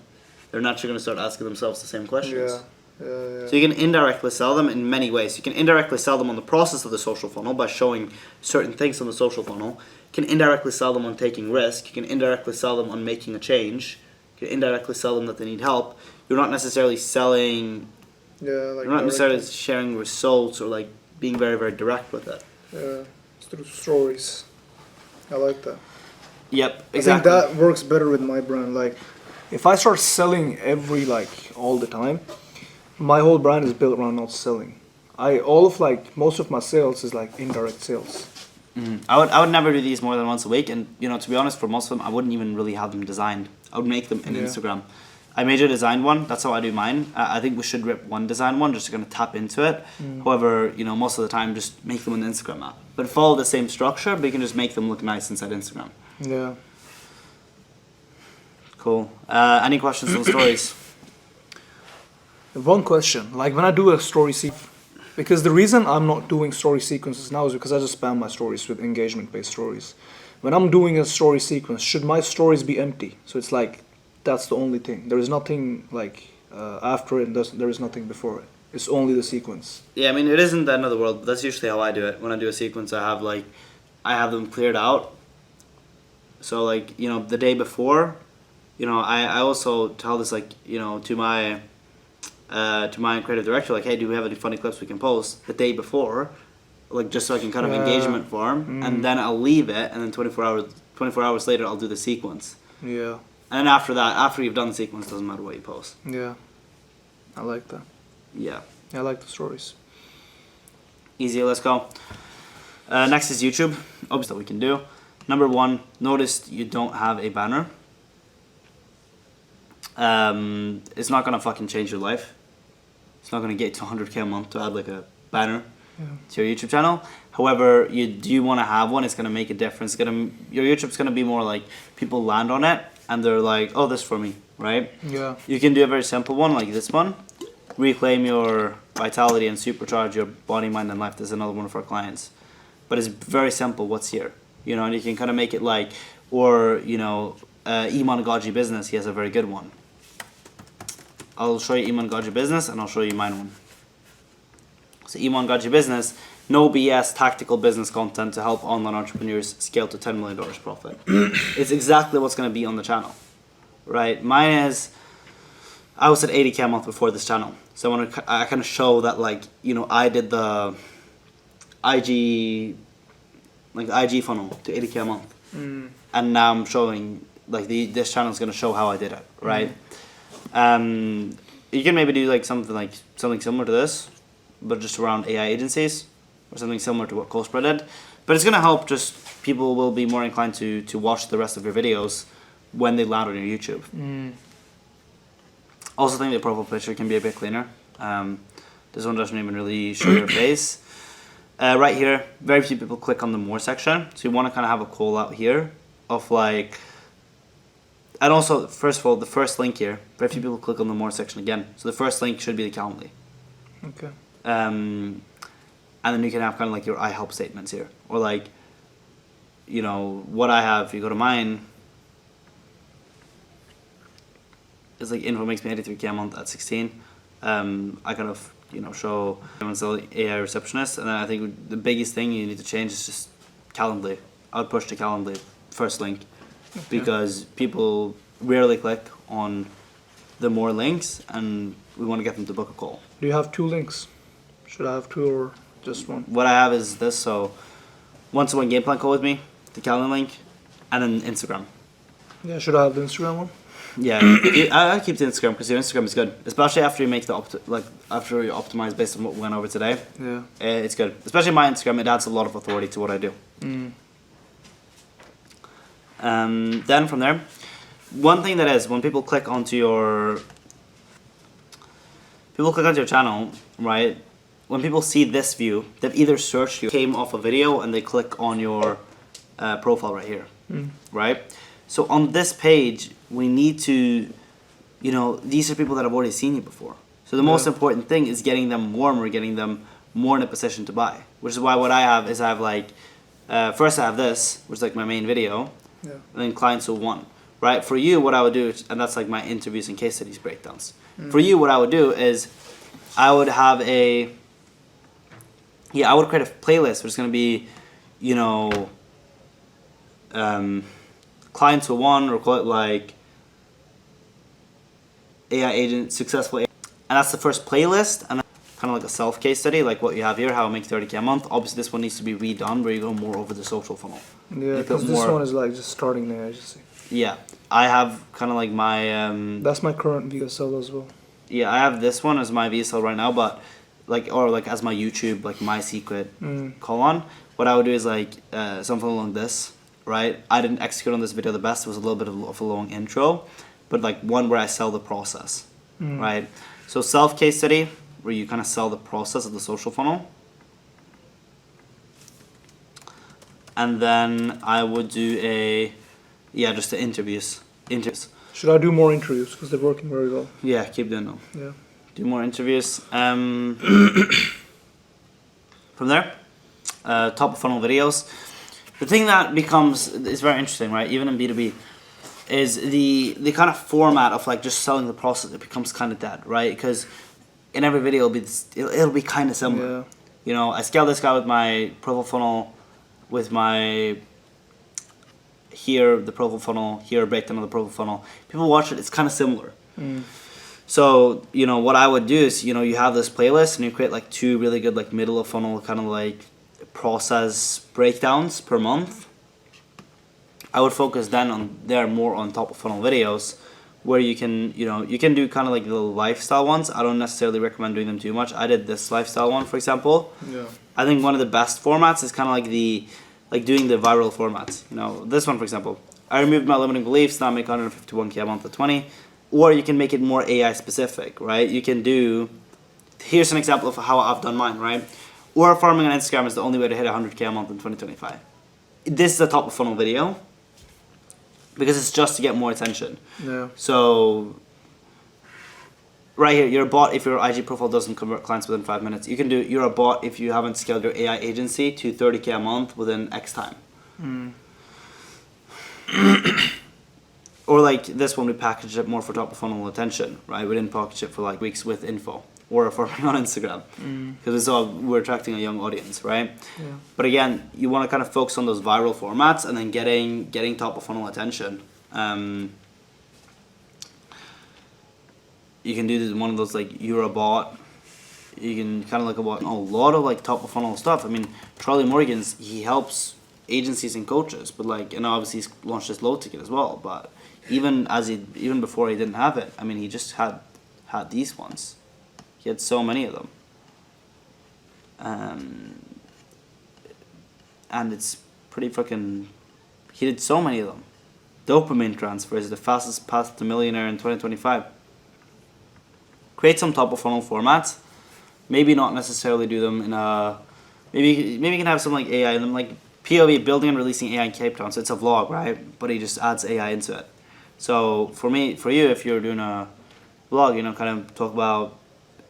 they're naturally going to start asking themselves the same questions. Yeah. Yeah. So you can indirectly sell them in many ways. You can indirectly sell them on the process of the social funnel by showing certain things on the social funnel. You can indirectly sell them on taking risk. You can indirectly sell them on making a change. You can indirectly sell them that they need help. You're not necessarily selling, Yeah. Like you're not necessarily directly. sharing results or like being very, very direct with it. Yeah. It's through stories. I like that. Yep, I think exactly. that works better with my brand. Like, if I start selling every like all the time, my whole brand is built around not selling. Most of my sales is like indirect sales. I would never do these more than once a week, and you know, to be honest, for most of them, I wouldn't even really have them designed. I would make them in Yeah. Instagram. I made a designed one. That's how I do mine. I think we should rip one design one just to kind of tap into it. However, you know, most of the time, just make them on the Instagram app. But follow the same structure, but you can just make them look nice inside Instagram. Yeah. Cool. Any questions on stories? One question, like when I do a story sequence, because the reason I'm not doing story sequences now is because I just spam my stories with engagement-based stories. When I'm doing a story sequence, should my stories be empty? So it's like, that's the only thing. There is nothing like after it, there is nothing before it. It's only the sequence. Yeah, I mean, it isn't the end of the world, but that's usually how I do it. When I do a sequence, I have them cleared out. So like, you know, the day before, you know, I also tell this like, you know, to my creative director, like, hey, do we have any funny clips we can post the day before, like just so I can kind of engagement form, and then I'll leave it, and then 24 hours later I'll do the sequence. Yeah. And then after that, after you've done the sequence, doesn't matter what you post. Yeah. I like that. Yeah. I like the stories. Easy, let's go. Next is YouTube. Obviously, we can do. Number 1, notice you don't have a banner. It's not gonna fucking change your life. It's not gonna get to 100K a month to add like a banner to your YouTube channel. However, you do want to have one. It's gonna make a difference. Your YouTube's gonna be more like people land on it and they're like, oh, this for me, right? Yeah. You can do a very simple one like this one. Reclaim your vitality and supercharge your body, mind, and life. This is another one of our clients. But it's very simple. What's here? You know, and you can kind of make it like, or you know, Iman Gaji Business. He has a very good one. I'll show you Iman Gaji Business, and I'll show you mine one. So Iman Gaji Business, no BS tactical business content to help online entrepreneurs scale to $10 million profit. It's exactly what's going to be on the channel, right? Mine is, I was at 80K a month before this channel. So I kind of show that, like, you know, I did the IG funnel to 80K a month. And now I'm showing, like, this channel is going to show how I did it, right? You can maybe do like something similar to this, but just around AI agencies, or something similar to what Cosplay did. But it's going to help, just people will be more inclined to watch the rest of your videos when they land on your YouTube. Also think the profile picture can be a bit cleaner. This one doesn't even really show your face. Right here, very few people click on the more section. So you want to kind of have a call out here of like, and also, first of all, the first link here, very few people click on the more section again. So the first link should be the Calendly. Okay. And then you can have kind of like your I help statements here. Or like, you know, what I have, if you go to mine, it's like info makes me 83K a month at 16. I kind of, you know, show AI receptionist, and then I think the biggest thing you need to change is just Calendly. I would push to Calendly first link, because people rarely click on the more links, and we want to get them to book a call. Do you have 2 links? Should I have 2 or just 1? What I have is this, so one-to-one game plan call with me, the Calendly link, and then Instagram. Yeah, should I have the Instagram one? Yeah, I keep the Instagram because your Instagram is good, especially after you make after you optimize based on what we went over today. Yeah. It's good, especially my Instagram. It adds a lot of authority to what I do. Then from there, one thing that is when people click onto your channel, right? When people see this view, they've either searched you, came off a video, and they click on your profile right here, right? So on this page, we need to, you know, these are people that have already seen you before. So the most important thing is getting them warmer, getting them more in a position to buy. Which is why what I have is I have like, first I have this, which is like my main video, and then clients who want, right? For you, what I would do, and that's like my interviews and case studies breakdowns. For you, what I would do is I would have I would create a playlist which is going to be, you know, clients who won, or call it like AI agent, successful, and that's the first playlist, and then kind of like a self case study, like what you have here, how I make 30K a month. Obviously, this one needs to be redone where you go more over the social funnel. Yeah, You put because this more- one is like just starting the agency. Yeah, I have kind of like my That's my current VSL as well. yeah, I have this one as my VSL right now, but like or like as my YouTube, like my secret colon. What I would do is like something along this, right? I didn't execute on this video the best. It was a little bit of a long intro, but like one where I sell the process, right? So self case study where you kind of sell the process of the social funnel. And then I would do just the interviews. Should I do more interviews because they're working very well? Yeah, keep doing them. Yeah. Do more interviews. From there, top of funnel videos. The thing that becomes is very interesting, right? Even in B2B, is the kind of format of like just selling the process. It becomes kind of dead, right? Because in every video it'll be kind of similar. Yeah. You know, I scaled this guy with my profile funnel, with my here the profile funnel, here a breakdown of the profile funnel. People watch it; it's kind of similar. So, you know, what I would do is, you know, you have this playlist and you create like 2 really good like middle of funnel kind of like process breakdowns per month. I would focus then on more on top of funnel videos where you can do kind of like the lifestyle ones. I don't necessarily recommend doing them too much. I did this lifestyle one, for example. Yeah. I think one of the best formats is kind of like doing the viral formats. You know, this one, for example. I removed my limiting beliefs, now I make 151K a month at 20. Or you can make it more AI specific, right? You can do, here's an example of how I've done mine, right? Or farming on Instagram is the only way to hit 100K a month in 2025. This is a top of funnel video because it's just to get more attention. Yeah. So, right here, you're a bot if your IG profile doesn't convert clients within 5 minutes. You're a bot if you haven't scaled your AI agency to 30K a month within X time. Or like this one, we packaged it more for top of funnel attention, right? We didn't package it for like weeks with info or for on Instagram because we're attracting a young audience, right? Yeah. But again, you want to kind of focus on those viral formats and then getting top of funnel attention. You can do one of those like you're a bot. You can kind of like about a lot of like top of funnel stuff. I mean, Charlie Morgan's, he helps agencies and coaches, but like, and obviously he's launched this low ticket as well, but even before he didn't have it, I mean, he just had these ones. He had so many of them, and it's pretty fucking. He did so many of them. Dopamine transfer is the fastest path to millionaire in 2025. Create some top of funnel formats. Maybe not necessarily do them in a. Maybe you can have some like AI in them, like POV building and releasing AI in Cape Town. So it's a vlog, right? But he just adds AI into it. So for you, if you're doing a vlog, you know, kind of talk about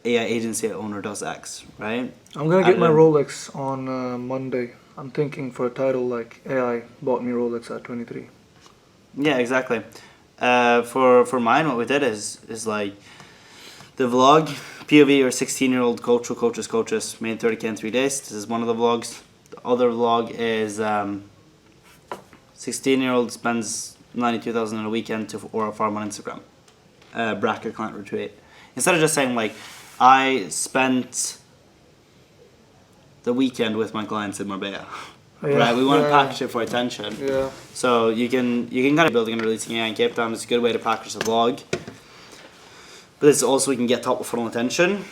AI agency owner does X, right? I'm gonna get my And, Rolex on Monday. I'm thinking for a title like AI bought me Rolex at 23. Yeah, exactly. For mine, what we did is like the vlog POV or 16-year-old coach or coaches made 30K in 3 days. This is one of the vlogs. The other vlog is 16-year-old spends 92,000 in a weekend or a farm on Instagram. Bracket client retweet. Instead of just saying like, I spent the weekend with my clients in Marbella. Yeah, Right, we want to yeah, package it for attention. Yeah. So you can kind of building and releasing AI in Cape Town. It's a good way to package the vlog. But it's also we can get top of funnel attention.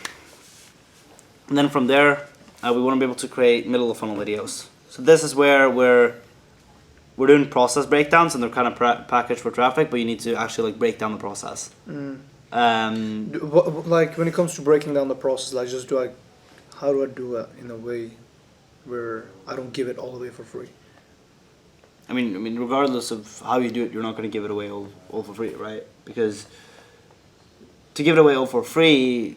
And then from there, we want to be able to create middle of funnel videos. So this is where we're doing process breakdowns and they're kind of packaged for traffic, but you need to actually like break down the process. Like when it comes to breaking down the process, like how do I do it in a way where I don't give it all away for free? I mean, regardless of how you do it, you're not going to give it away all for free, right? Because to give it away all for free,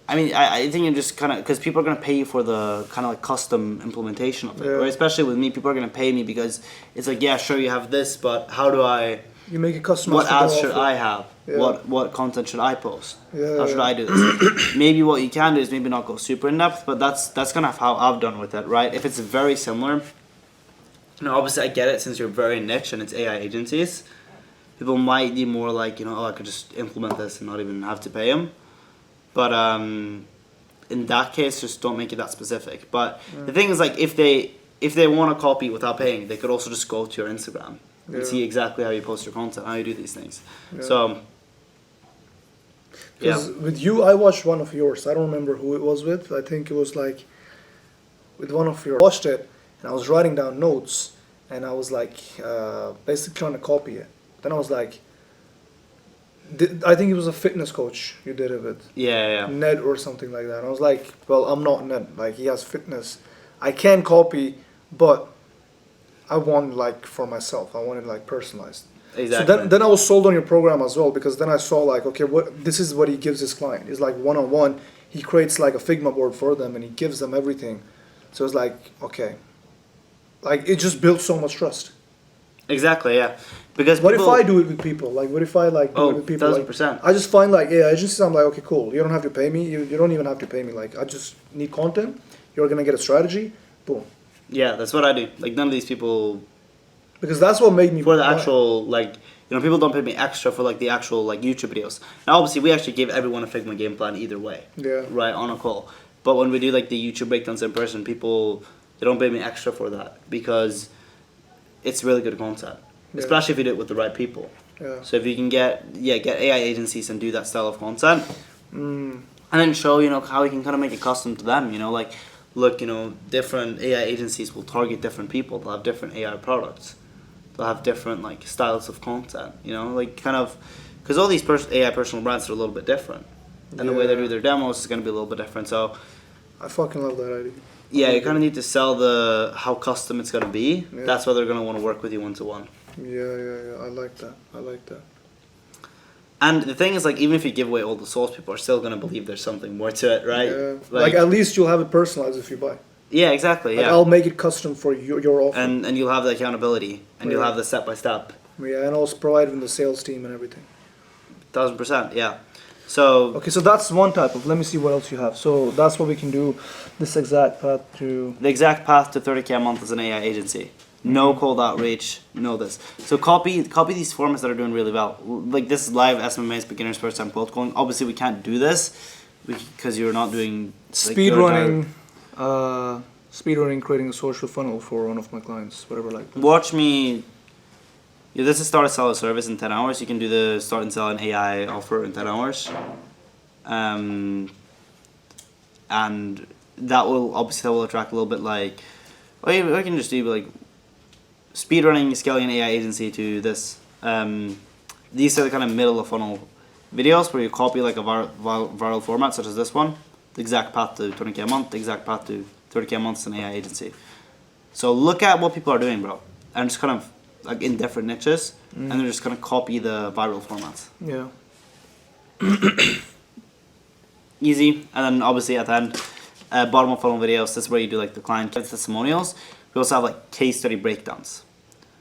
I mean, I think you just kind of, because people are going to pay you for the kind of like custom implementation of it, Yeah. right? Especially with me, people are going to pay me because it's like, yeah, sure, you have this, but how do You make it customized. what for the ads should offer. I have? Yeah. What content should I post? Yeah, How should yeah. I do this? Maybe what you can do is maybe not go super in depth, but that's kind of how I've done with it, right? If it's very similar, you know, obviously I get it since you're very niche and it's AI agencies. People might be more like, you know, oh, I could just implement this and not even have to pay them. But in that case, just don't make it that specific. But the thing is, like, if they want to copy without paying, they could also just go to your Instagram and Yeah. see exactly how you post your content, how you do these things. Yeah. So, yeah, Because with you, I watched one of yours. I don't remember who it was with. I think it was like with one of your. I watched it and I was writing down notes and I was like basically trying to copy it. Then I was like, I think it was a fitness coach you did it with. yeah. Ned or something like that. And I was like, well, I'm not Ned. Like, he has fitness. I can copy, but I want like for myself. I want it like personalized. Exactly. So then I was sold on your program as well because then I saw like, okay, what this is what he gives his client. It's like one-on-one. He creates like a Figma board for them and he gives them everything. So it's like, okay, like it just built so much trust. Exactly, yeah. Because What if people- I do it with people? Like, what if I like do Oh, it with people? Like, 1000%. I just find like, yeah, agencies. I'm like, okay, cool. You don't have to pay me. You don't even have to pay me. Like, I just need content. You're gonna get a strategy. Boom. Yeah, that's what I do. Like, none of these people Because that's what made me for the buy. actual, like, you know, people don't pay me extra for like the actual like YouTube videos. Now, obviously, we actually give everyone a Figma game plan either way. Yeah. Right on a call. But when we do like the YouTube breakdowns in person, people they don't pay me extra for that because it's really good content, Yeah. especially if you do it with the right people. Yeah. So if you can get AI agencies and do that style of content, Mm. and then show how we can kind of make it custom to them. Like, look, different AI agencies will target different people. They'll have different AI products. They'll have different like styles of content. Like kind of because all these AI personal brands are a little bit different, and the way they Yeah. do their demos is going to be a little bit different. So I fucking love that idea. yeah, you kind of need to sell how custom it's going to be. Yeah. That's why they're going to want to work with you one to one. Yeah. I like that. And the thing is, like, even if you give away all the sauce, people are still going to believe there's something more to it, right? Yeah. Like at least you'll have it personalized if you buy. yeah, exactly. Like Yeah. I'll make it custom for your offer. And you'll have the accountability, and you'll Yeah. have the step by step. Yeah, and also providing the sales team and everything. 1000%, yeah. So Okay, so that's one type of. Let me see what else you have. So that's what we can do. This exact path to. the exact path to 30K a month is an AI agency. No cold outreach, no this. So copy these formats that are doing really well. Like this is live SMMA's beginners first time cold calling. Obviously we can't do this because you're not doing like, Speed your running, creating a social funnel for one of my clients, whatever like that. Watch me. Yeah, this is start and sell a service in 10 hours. You can do the start and sell an AI offer in 10 hours. And that will attract a little bit like, I can just do like speed running, scaling an AI agency to this. These are the kind of middle of funnel videos where you copy like a viral format such as this one. The exact path to 20K a month, the exact path to 30K a month is an AI agency. So look at what people are doing, bro. And just kind of like in different niches, and they're just gonna copy the viral formats. Yeah. Easy, and then obviously at the end, bottom of funnel videos. This is where you do like the client testimonials. We also have like case study breakdowns,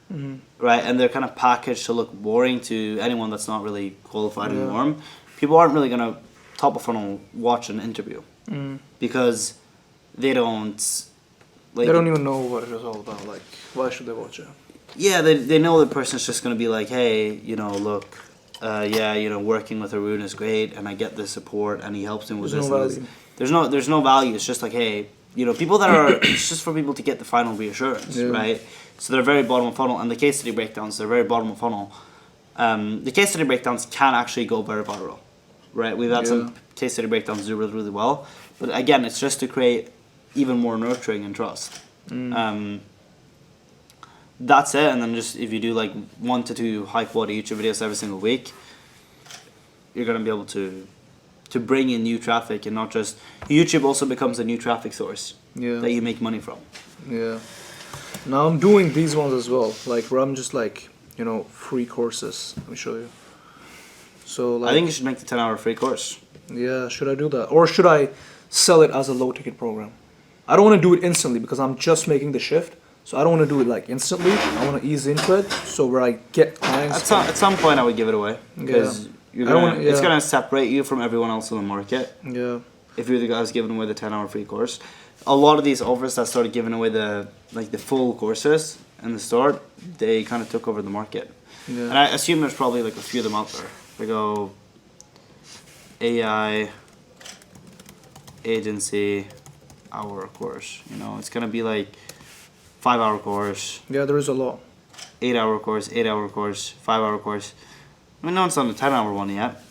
right? And they're kind of packaged to look boring to anyone that's not really qualified and Yeah. warm. People aren't really gonna top of funnel watch an interview because they don't. Like, They don't even know what it is all about. Like, why should they watch it? Yeah, they know the person's just gonna be like, hey, look, working with Arun is great, and I get the support, and he helps me with There's this. no and this. value. There's no value. It's just like, hey, people that are. It's just for people to get the final reassurance, Yeah. right? So they're very bottom of funnel, and the case study breakdowns they're very bottom of funnel. The case study breakdowns can actually go very viral, right? We've had some case study breakdowns do really, really well, but again, it's just to create even more nurturing and trust. That's it, and then just if you do like 1 to 2 high quality YouTube videos every single week, you're gonna be able to bring in new traffic and not just YouTube also becomes a new traffic source Yeah. that you make money from. Yeah. Now I'm doing these ones as well. Like where I'm just like, free courses. Let me show you. So like, I think you should make the 10-hour free course. yeah, should I do that? Or should I sell it as a low ticket program? I don't want to do it instantly because I'm just making the shift. So I don't want to do it like instantly. I want to ease into it so where I get clients. At some point, I would give it away because I don't wanna- it's yeah. gonna separate you from everyone else in the market. Yeah. If you're the guys giving away the 10-hour free course, a lot of these offers that started giving away the full courses in the start, they kind of took over the market. Yeah. And I assume there's probably like a few of them out there. They go AI agency hour course. You know, it's gonna be like 5-hour course, Yeah, there is a lot. 8-hour course, 8-hour course, 5-hour course. I mean, no one's done a 10-hour one yet,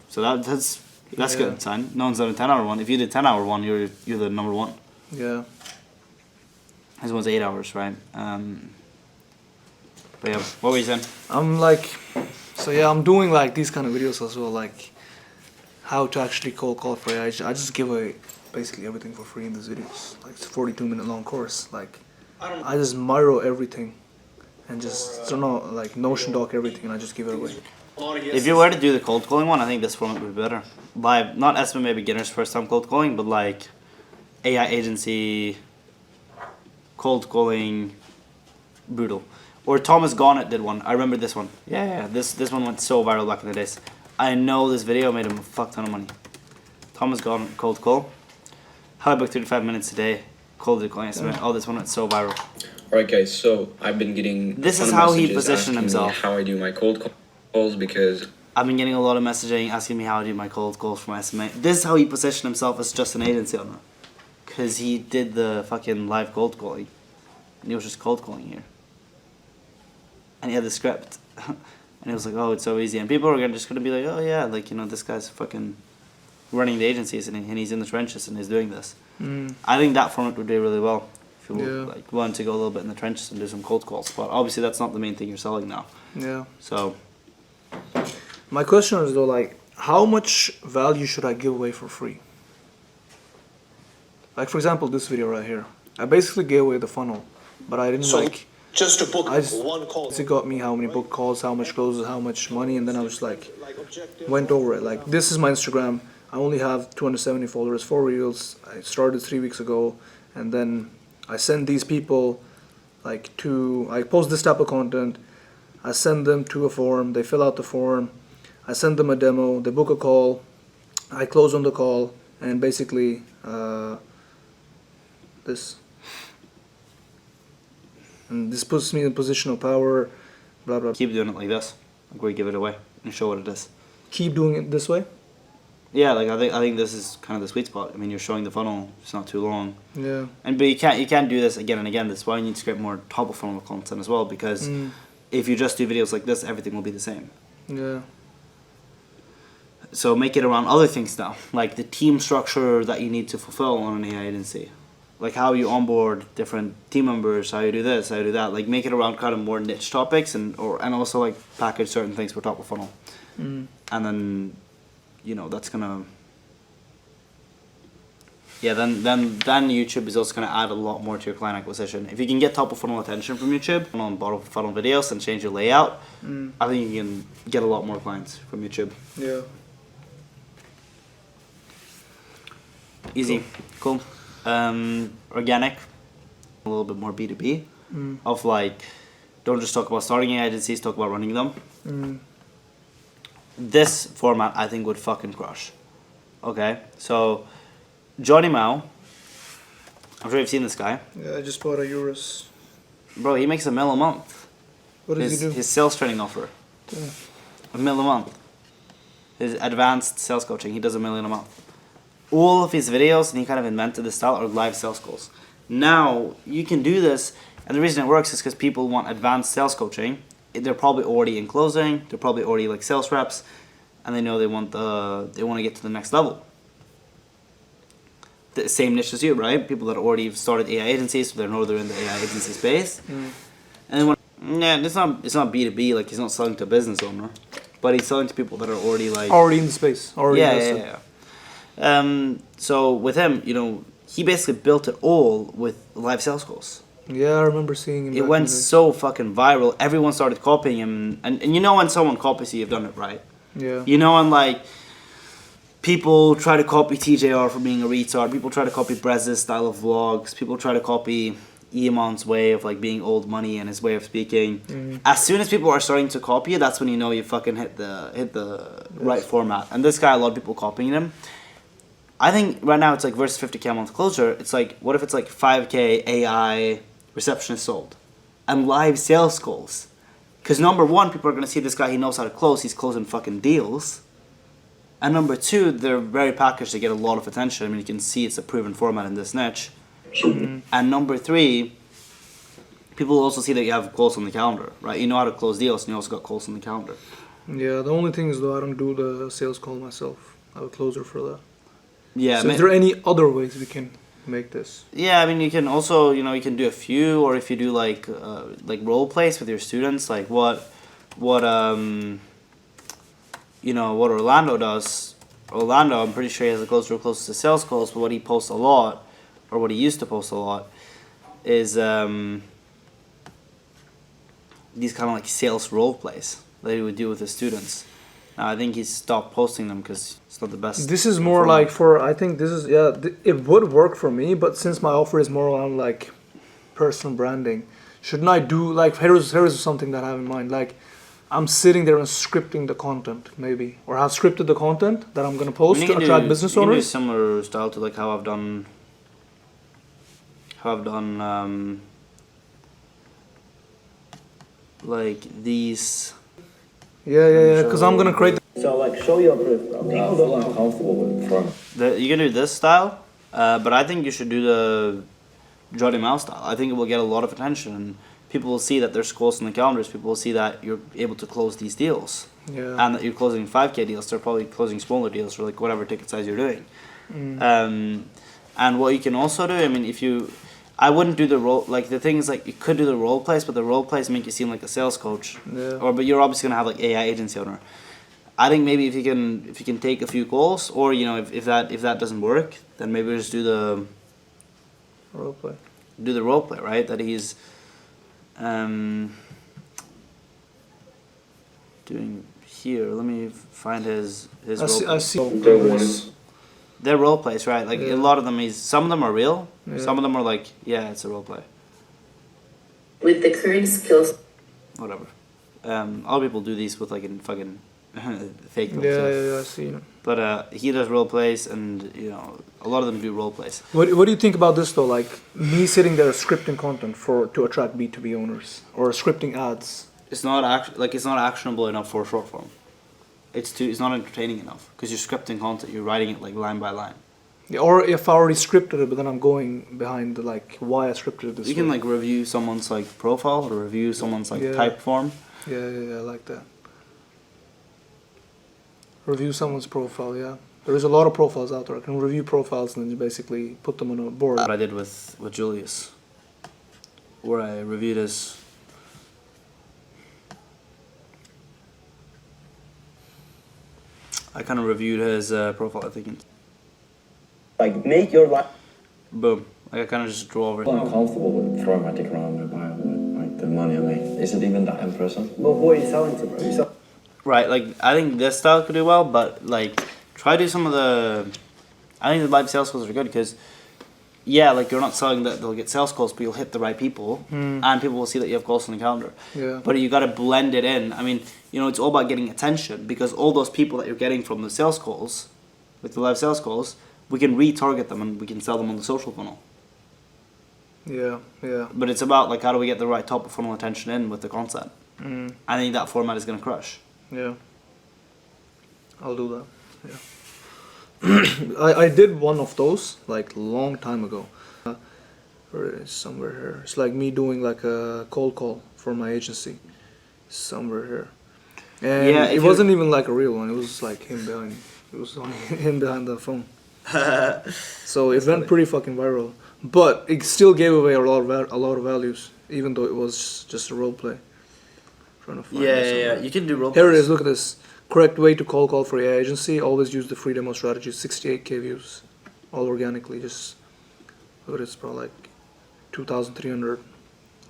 so that's Yeah. good sign. No one's done a 10-hour one. If you did 10-hour one, you're the number one. Yeah. This one's 8 hours, right? But yeah, what were you saying? I'm like, so yeah, I'm doing like these kind of videos as well, like how to actually cold call for AI. I just give away basically everything for free in these videos. Like it's a 42-minute long course. Like I just Miro everything and just don't know, like Notion doc everything, and I just give it away. If you were to do the cold calling one, I think this format would be better. Live, not SMA beginners first time cold calling, but like AI agency cold calling brutal. Or Thomas Garnett did one. I remember this one. Yeah, this one went so viral back in the days. I know this video made him a fuck ton of money. Thomas Garnett cold call. How I book 35 minutes a day. Cold calling estimate. Oh, this one went so viral. Alright guys, so I've been getting This a ton is of how he messages positioned asking me himself. how I do my cold calls because I've been getting a lot of messaging asking me how I do my cold calls from SMA. This is how he positioned himself as just an agency owner. Because he did the fucking live cold calling. And he was just cold calling here. And he had the script. And he was like, oh, it's so easy. And people are just going to be like, oh yeah, like, you know, this guy's fucking running the agencies and he's in the trenches and he's doing this. I think that format would do really well. If you Yeah. like want to go a little bit in the trenches and do some cold calls. But obviously that's not the main thing you're selling now. Yeah. So, My question is though, like, how much value should I give away for free? Like for example, this video right here. I basically gave away the funnel, but I didn't like. Just to book I just, one call. it got me how many book calls, how much closes, how much money, and then I was like, went over it. Like this is my Instagram. I only have 270 followers, 4 reels. I started 3 weeks ago, and then I send these people, like I post this type of content. I send them to a form. They fill out the form. I send them a demo. They book a call. I close on the call, and basically this. And this puts me in a position of power, blah, blah. keep doing it like this. Like where you give it away and show what it is. Keep doing it this way? Yeah, like I think this is kind of the sweet spot. I mean, you're showing the funnel; it's not too long. Yeah. And but you can't do this again and again. That's why you need to create more top of funnel content as well. Because if you just do videos like this, everything will be the same. Yeah. So make it around other things now, like the team structure that you need to fulfill on an AI agency, like how you onboard different team members, how you do this, how you do that. Like make it around kind of more niche topics and also like package certain things for top of funnel, and then, you know, that's gonna. Yeah, then YouTube is also gonna add a lot more to your client acquisition. If you can get top of funnel attention from YouTube on bottom of funnel videos and change your layout, I think you can get a lot more clients from YouTube. Yeah. Easy, cool. Organic, a little bit more B2B, of like, don't just talk about starting agencies, talk about running them. This format I think would fucking crush. Okay, so Johnny Mao, I'm sure you've seen this guy. Yeah, I just bought a Eurus. Bro, he makes $1 million a month. What does he do? His sales training offer. Yeah. $1 million a month. His advanced sales coaching, he does $1 million a month. All of his videos, and he kind of invented this style, are live sales calls. Now, you can do this, and the reason it works is because people want advanced sales coaching. They're probably already in closing, they're probably already like sales reps, and they know they want to get to the next level. The same niche as you, right? People that already started AI agencies, so they know they're in the AI agency space. And then it's not B2B, like he's not selling to a business owner, but he's selling to people that are already like Already in the space. Already invested. yeah. So with him, you know, he basically built it all with live sales calls. Yeah, I remember seeing him. It back went in the day. so fucking viral. Everyone started copying him, and you know when someone copies you, you've done it right. Yeah. You know when like people try to copy TJR for being a retard. People try to copy Brez's style of vlogs. People try to copy Eamon's way of like being old money and his way of speaking. As soon as people are starting to copy you, that's when you know you fucking hit the right format. And this guy, a lot of people copying him. I think right now it's like versus 50K a month closure. It's like, what if it's like 5K AI receptionist sold and live sales calls? Because number one, people are going to see this guy, he knows how to close. He's closing fucking deals. And number two, they're very packaged to get a lot of attention. I mean, you can see it's a proven format in this niche. And number three, people also see that you have calls on the calendar, right? You know how to close deals, and you also got calls on the calendar. Yeah, the only thing is though I don't do the sales call myself. I have a closer for that. Yeah. So is there any other ways we can make this? Yeah, I mean, you can also, you can do a few, or if you do like role plays with your students, like what Orlando does. Orlando, I'm pretty sure he has the close to sales calls, but what he posts a lot, or what he used to post a lot, is these kind of like sales role plays that he would do with his students. Now, I think he's stopped posting them because it's not the best. This is more like I think this is, it would work for me, but since my offer is more on like personal branding, shouldn't I do, like, here's something that I have in mind, like, I'm sitting there and scripting the content, maybe, or have scripted the content that I'm gonna post to attract business you can do owners. similar style to like how I've done like these. Yeah, because I'm gonna create. So like, show your proof, bro. I feel uncomfortable with front. You can do this style, but I think you should do the Jody Mouse style. I think it will get a lot of attention, and people will see that there's calls in the calendars. People will see that you're able to close these deals, Yeah. and that you're closing 5K deals. They're probably closing smaller deals, or like whatever ticket size you're doing. And what you can also do, I mean, I wouldn't do the role. Like the thing is, like you could do the role plays, but the role plays make you seem like a sales coach, Yeah. but you're obviously gonna have like AI agency owner. I think maybe if you can take a few calls, or if that doesn't work, then maybe just do the Role play. role play, right? That he's doing here. Let me find his I role see. play. I see. They're ones. They're role plays, right? Like Yeah. a lot of them, some of them are real. Yeah. Some of them are like, yeah, it's a role play. With the current skills Whatever. Other people do these with like in fucking fake. Yeah, stuff. yeah, I see. But he does role plays, and a lot of them do role plays. What do you think about this though? Like me sitting there scripting content to attract B2B owners, or scripting ads. It's not it's not actionable enough for short form. It's not entertaining enough because you're scripting content. You're writing it like line by line. Yeah, or if I already scripted it, but then I'm going behind like why I scripted it this You way. can like review someone's like profile or review someone's like Yeah. type form. Yeah, I like that. Review someone's profile, yeah. There is a lot of profiles out there. I can review profiles and then you basically put them on a board. What I did with Julius, where I reviewed his. I kind of reviewed his profile. I think. Like, make your life. Boom. Like I kind of just drew over it. I'm uncomfortable with throwing my dick around with like the money I make. Is it even that impressive? Well, who are you selling to, bro? Right, like I think this style could do well, but like try to do some of the. I think the live sales calls are good because, yeah, like you're not selling that they'll get sales calls, but you'll hit the right people, and people will see that you have calls on the calendar. Yeah. But you got to blend it in. I mean, it's all about getting attention because all those people that you're getting from the sales calls, with the live sales calls, we can retarget them and we can sell them on the social funnel. Yeah. But it's about like how do we get the right top of funnel attention in with the content. I think that format is gonna crush. Yeah. I'll do that. Yeah. I did one of those like long time ago. Where it is somewhere here. It's like me doing like a cold call for my agency. Somewhere here. And Yeah, it if you- wasn't even like a real one. It was like him behind. It was only him behind the phone. So it went pretty fucking viral. But it still gave away a lot of values, even though it was just a role play. Trying to find it somewhere. You can do role Here it is. Look at this. Correct way to cold call for your agency. Always use the free demo strategy. 68K views, all organically. Just look at this, bro. Like 2,300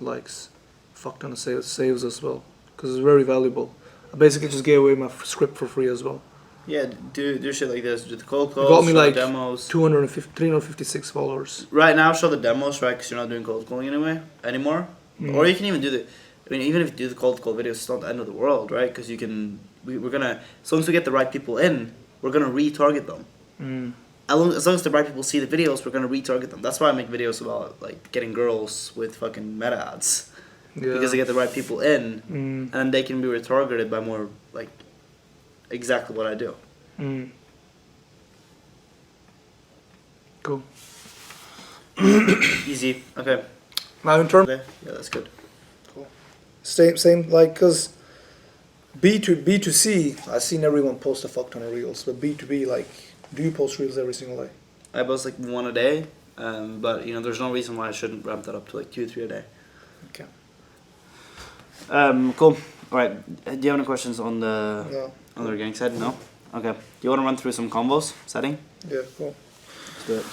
likes. Fuck ton of saves as well, because it's very valuable. I basically just gave away my script for free as well. Yeah, do shit like this. Do the cold It calls. got me show like the demos. 356 followers. Right now, show the demos, right? Because you're not doing cold calling anymore. Or you can even do the. I mean, even if you do the cold call videos, it's not the end of the world, right? Because you can. We're gonna. As long as we get the right people in, we're gonna retarget them. As long as the right people see the videos, we're gonna retarget them. That's why I make videos about like getting girls with fucking meta ads. Yeah. Because they get the right people in, and then they can be retargeted by more like exactly what I do. Mm. Cool. Easy. Okay. Now in terms, Yeah, that's good. same like, cause B2C, I've seen everyone post a fuck ton of reels, but B2B, like, do you post reels every single day? I post like one a day, but you know, there's no reason why I shouldn't ramp that up to like 2 3 a day. Okay. Cool. All right. Do you have any questions on the No. on the organic side? No. Okay. Do you want to run through some combos setting? Yeah, cool. Let's do it.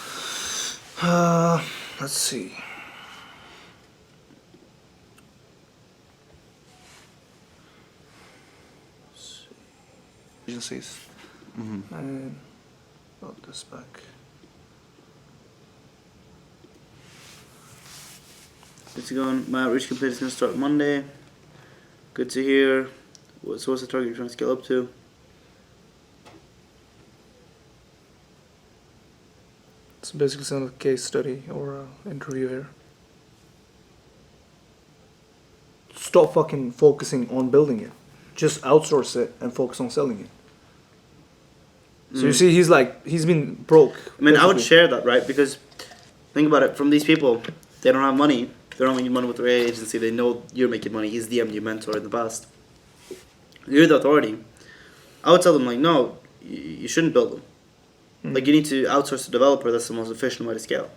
Let's see. Agencies. Mm-hmm. And got this back. Good to go. My outreach campaign is going to start Monday. Good to hear. So what's the target you're trying to scale up to? It's basically some case study or interview here. Stop fucking focusing on building it. Just outsource it and focus on selling it. So you see, he's been broke. I mean, I would basically. share that, right? Because think about it. From these people, they don't have money. They're not making money with their AI agency. They know you're making money. He's DM'd you mentor in the past. You're the authority. I would tell them like, no, you shouldn't build them. Like you need to outsource the developer. That's the most efficient way to scale.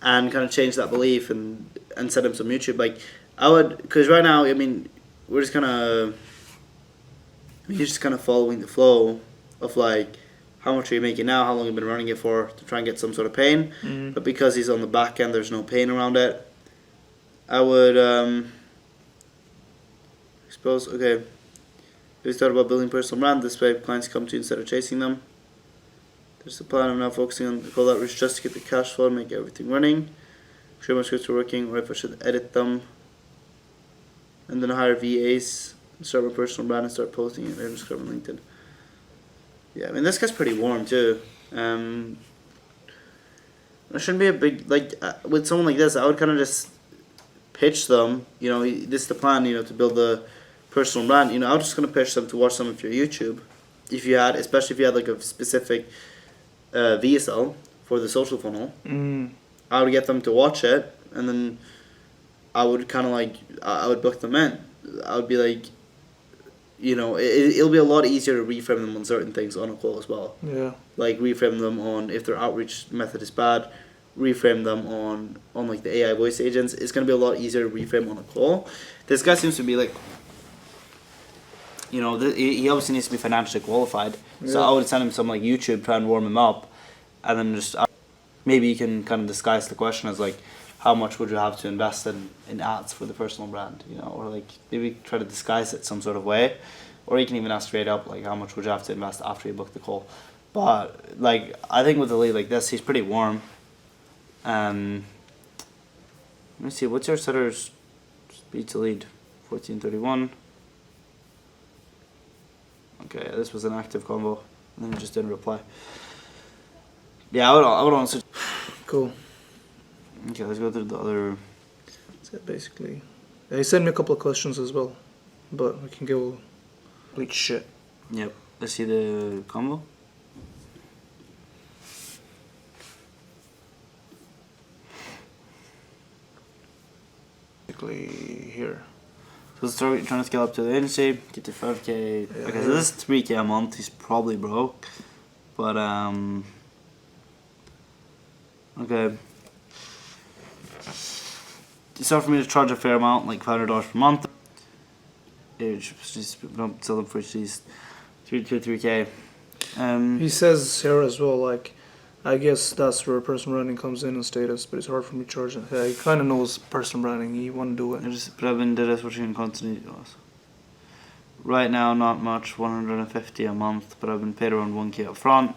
And kind of change that belief and set him some YouTube. Like I would, because right now, I mean, we're just kind of, you're just kind of following the flow of like, how much are you making now? How long have you been running it for? To try and get some sort of pain. But because he's on the back end, there's no pain around it. I would, I suppose, okay. We thought about building personal brand. This way, clients come to you instead of chasing them. There's the plan. I'm now focusing on the cold outreach just to get the cash flow and make everything running. Sure my scripts are working, or if I should edit them. And then hire VAs, and start my personal brand and start posting it and Instagram and LinkedIn. Yeah, I mean, this guy's pretty warm too. There shouldn't be a big, like, with someone like this, I would kind of just pitch them, you know, this is the plan, you know, to build the personal brand. You know, I was just going to pitch them to watch some of your YouTube. If you had, especially if you had like a specific VSL for the social funnel, I would get them to watch it, and then I would kind of like, I would book them in. I would be like, you know, it'll be a lot easier to reframe them on certain things on a call as well. Yeah. Like reframe them on if their outreach method is bad, reframe them on like the AI voice agents. It's gonna be a lot easier to reframe on a call. This guy seems to be like, you know, he obviously needs to be financially qualified. So I would send him some like YouTube, try and warm him up, and then just maybe you can kind of disguise the question as like, how much would you have to invest in ads for the personal brand, you know, or like maybe try to disguise it some sort of way, or you can even ask straight up like, how much would you have to invest after you book the call. But like, I think with a lead like this, he's pretty warm. Let me see, what's your setter's speed to lead? 1431. Okay, this was an active combo, and then he just didn't reply. Yeah, I would honestly. Cool. Okay, let's go through the other. So basically, he sent me a couple of questions as well, but we can go complete shit. Yep. Let's see the combo. Basically here. So let's start trying to scale up to the agency, get to 5k. Yeah. Okay, so this is 3k a month. He's probably broke, but okay. It's hard for me to charge a fair amount, like $500 per month. Just don't sell them for at least 3k. He says here as well, like, I guess that's where personal branding comes in status, but it's hard for me to charge it. Yeah, he kind of knows personal branding. He want to do it. But I've been did this watching constantly. Right now, not much, 150 a month, but I've been paid around 1k up front.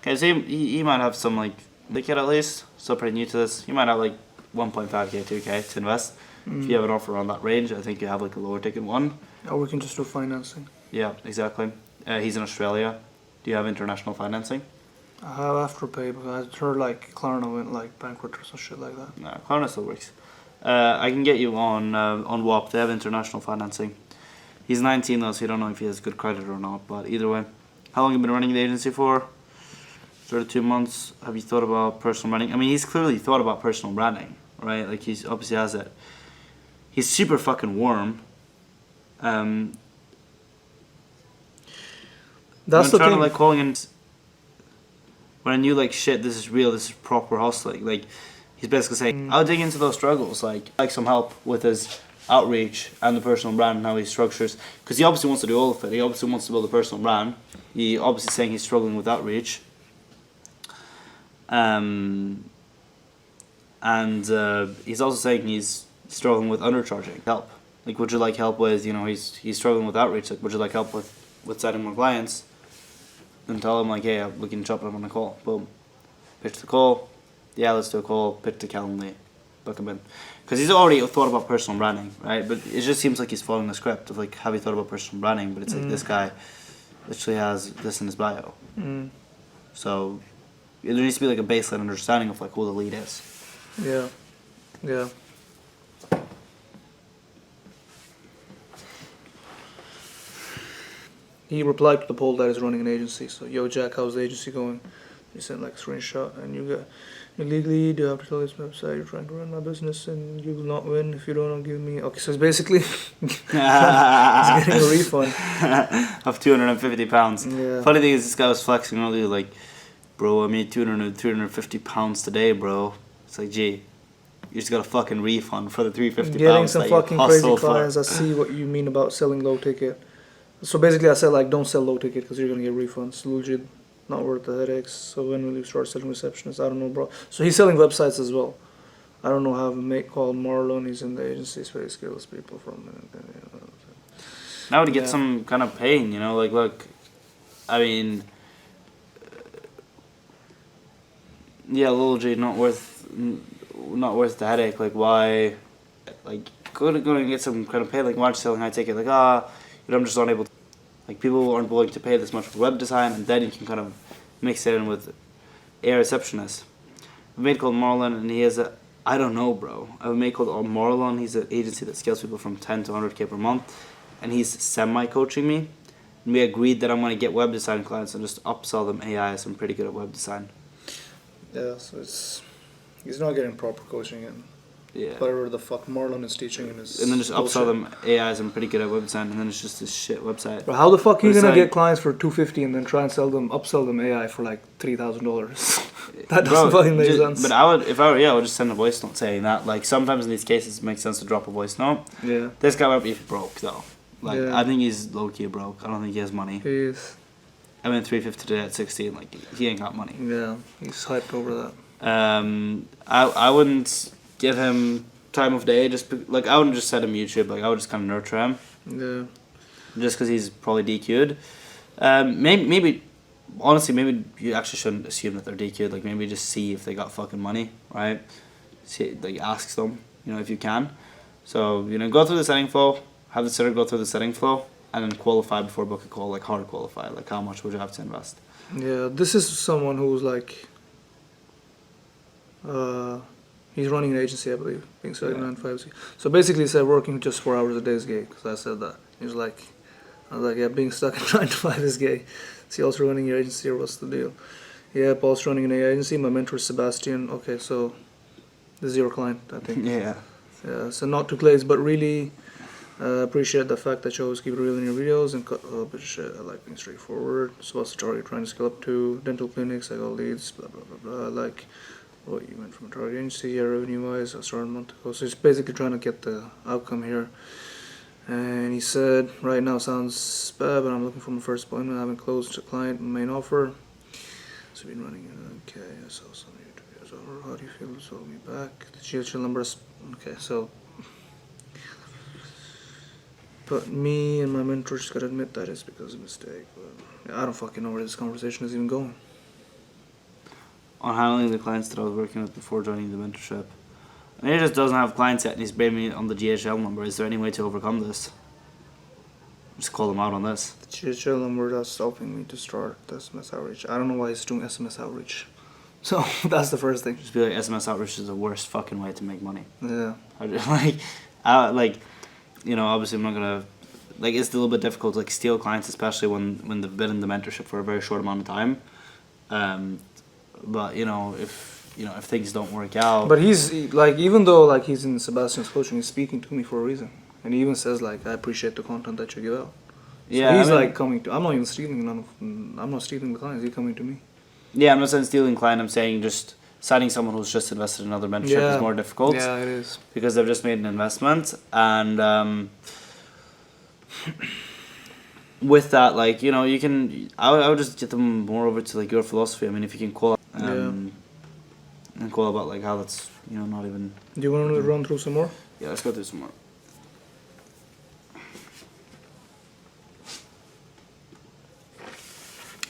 Okay, so he might have some like kit at least. Still pretty new to this. He might have like 1.5k, 2k to invest. If you have an offer around that range, I think you have like a lower ticket one. Or we can just do financing. Yeah, exactly. He's in Australia. Do you have international financing? I have Afterpay, but I heard like Klarna went like bankrupt or some shit like that. No, Klarna still works. I can get you on WAP. They have international financing. He's 19 though, so you don't know if he has good credit or not. But either way, how long have you been running the agency for? Sort of 2 months. Have you thought about personal branding? I mean, he's clearly thought about personal branding, right? Like, he's obviously has it. He's super fucking warm. That's the trying thing. to, like, calling in. When I knew, like, shit, this is real, this is proper hustling. Like, he's basically saying, I'll dig into those struggles. Like some help with his outreach and the personal brand and how he structures. Because he obviously wants to do all of it. He obviously wants to build a personal brand. He obviously saying he's struggling with outreach. And he's also saying he's struggling with undercharging help. Like, would you like help with, he's struggling with outreach. Like, would you like help with setting more clients? Then tell him, like, hey, we can chop it up on a call. Boom. Pitch the call. Yeah, let's do a call. Pitch the Calendly. Book him in. Because he's already thought about personal branding, right? But it just seems like he's following the script of, like, have you thought about personal branding? But it's like, this guy literally has this in his bio. So there needs to be, like, a baseline understanding of, like, who the lead is. Yeah. Yeah. He replied to the poll that is running an agency. So, yo, Jack, how's the agency going? He sent like a screenshot, and you legally do have to tell this website you're trying to run my business, and you will not win if you don't give me. Okay, so it's basically he's getting a refund of £250. Yeah. Funny thing is, this guy was flexing earlier, like, bro, I made £250 today, bro. It's like, gee, you just got a fucking refund for the £350. Getting some that fucking you crazy hustled for. clients. I see what you mean about selling low ticket. So basically, I said like, don't sell low ticket because you're gonna get refunds. Legit, not worth the headaches. So when will you start selling receptionists? I don't know, bro. So he's selling websites as well. I don't know how a mate called Marlon. He's in the agency, so he skills people from. Now to get Yeah. some kind of pain, like, look, I mean, yeah, Lil G, not worth the headache. Like, why, like, go and get some kind of pay. Like, why aren't you selling high ticket? Like, I'm just not able to. Like, people aren't willing to pay this much for web design, and then you can kind of mix it in with a receptionist. A mate called Marlon, and he has I don't know, bro. I have a mate called Marlon. He's an agency that scales people from 10 to 100K per month, and he's semi-coaching me. And we agreed that I'm going to get web design clients and just upsell them AI, so I'm pretty good at web design. Yeah, so he's not getting proper coaching and Yeah. whatever the fuck Marlon is teaching him is And then just upsell bullshit. them AI, so I'm pretty good at web design, and then it's just this shit website. But how the fuck are you It's gonna like- get clients for $250 and then try and upsell them AI for like $3,000? That Bro, doesn't fucking make just- sense. But I would just send a voice note saying that. Like, sometimes in these cases it makes sense to drop a voice note. Yeah, This guy might be broke though. Like, Yeah. I think he's low key broke. I don't think he has money. he's I mean, 350 today at 16. Like, he ain't got money. he's hyped over that. I wouldn't give him time of day. Like, I wouldn't just send him YouTube. Like, I would just kind of nurture him. Yeah, Just because he's probably DQ'd. Maybe honestly, maybe you actually shouldn't assume that they're DQ'd. Like, maybe just see if they got fucking money, right? See, like, ask them, if you can. So, go through the setting flow, have the sitter go through the setting flow, and then qualify before book a call, like hard qualify. Like, how much would you have to invest? yeah. This is someone who's like, he's running an agency, I believe, being started Yeah. 9 So basically, he said working just 4 hours a day is gay. Because I said that. He was like, I was like, yeah, being stuck at 9 to 5 is gay. Is he also running your agency, or what's the deal? Yeah, Paul's running an agency. My mentor is Sebastian. Okay, so this is your client, I think. Yeah. Yeah, so not too close, but really appreciate the fact that you always keep it real in your videos and cut a little bit of shit. I like being straightforward. So what's the target you're trying to scale up to? Dental clinics, I got leads, blah, blah, blah, blah. I like what you went from a target agency, yeah, revenue-wise, I started a month ago. So he's basically trying to get the outcome here. And he said, right now sounds bad, but I'm looking for my first appointment. I haven't closed a client main offer. So we've been running, okay, I saw some YouTube videos over. How do you feel? So me back. The GHL numbers, okay, so. But me and my mentor just gotta admit that it's because of a mistake. But I don't fucking know where this conversation is even going. On handling the clients that I was working with before joining the mentorship. And he just doesn't have clients yet, and he's blaming me on the GHL number. Is there any way to overcome this? Just call them out on this. The GHL number that's stopping me to start the SMS outreach. I don't know why he's doing SMS outreach. So that's the first thing. Just be like, SMS outreach is the worst fucking way to make money. Yeah. Obviously I'm not gonna like it's a little bit difficult to like steal clients, especially when they've been in the mentorship for a very short amount of time. But if things don't work out, But like, even though like he's in Sebastian's coaching, he's speaking to me for a reason, and he even says like, I appreciate the content that you give out. So yeah, he's I mean, like coming to. I'm not even stealing I'm not stealing the clients. He's coming to me. yeah, I'm not saying stealing client. I'm saying just signing someone who's just invested in another mentorship is more difficult. Yeah, it is. Because they've just made an investment, and with that, like you can. I would just get them more over to like your philosophy. I mean, if you can call and call about like how that's not even. Do you want to run through some more? Yeah, let's go through some more.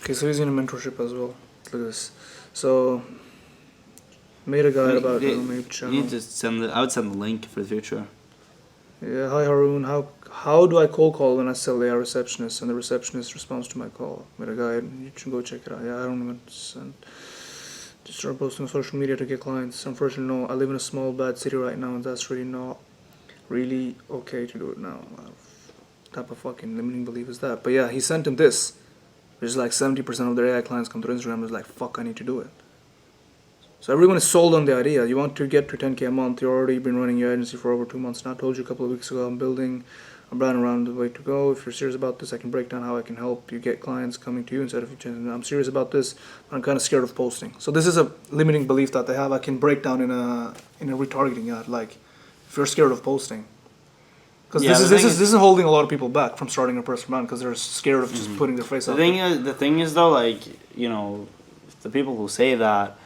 Okay, so he's in a mentorship as well. Look at this. So, made a guide about you, Roommate you channel. need to send I would send the link for the future. Yeah, hi Haroon. How do I cold call when I sell AI receptionist and the receptionist responds to my call? Made a guide. You should go check it out. Yeah, I don't even send. Just start posting on social media to get clients. Unfortunately, no. I live in a small bad city right now, and that's really not really okay to do it now. What type of fucking limiting belief is that? But yeah, he sent him this. Which is like 70% of their AI clients come to Instagram and is like, fuck, I need to do it. So everyone is sold on the idea. You want to get to 10K a month. You've already been running your agency for over 2 months now. I told you a couple of weeks ago I'm building a brand around the way to go. If you're serious about this, I can break down how I can help you get clients coming to you instead of you changing. I'm serious about this, but I'm kind of scared of posting. So this is a limiting belief that they have. I can break down in a retargeting ad. Like, if you're scared of posting. Because this is holding a lot of people back from starting a personal brand because they're scared of just putting their face out there. The thing is though, like the people who say that,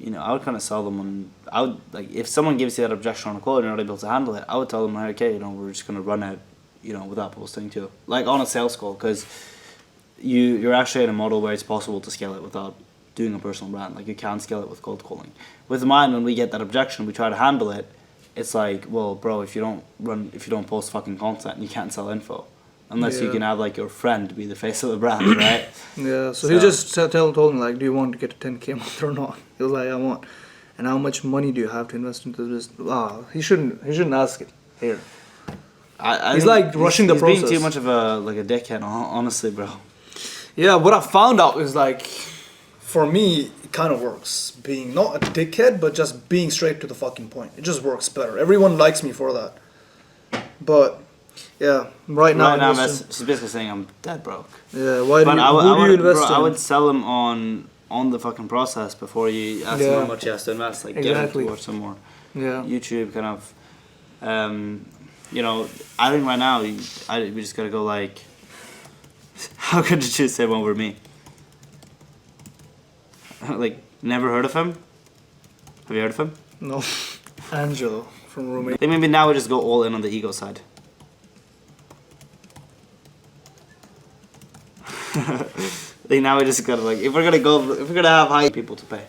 I would kind of sell them on. I would like if someone gives you that objection on a call and you're not able to handle it, I would tell them like, okay, we're just gonna run it, without posting too, like on a sales call, because you're actually in a model where it's possible to scale it without doing a personal brand. Like you can scale it with cold calling. With mine, when we get that objection, we try to handle it. It's like, well, bro, if you don't post fucking content, you can't sell info, unless you can have like your friend be the face of the brand, right? Yeah. So he just told him like, do you want to get to 10K a month or not? He was like, I want. And how much money do you have to invest into this? He shouldn't ask it here. He's like rushing the process. He's being too much of a dickhead, honestly, bro. Yeah. What I found out is like, For me, it kind of works. Being not a dickhead, but just being straight to the fucking point. It just works better. Everyone likes me for that. But yeah, right now she's basically saying I'm dead broke. Yeah. Who do you invest in? I would sell him on the fucking process before you ask him how much he has to invest. Like get him to watch some more. Yeah. YouTube kind of. I think right now we just gotta go like. How could you choose him over me? Like, never heard of him? Have you heard of him? No. Angelo from Romania. I think maybe now we just go all in on the ego side. I think now we just gotta like, if we're gonna have high people to pay.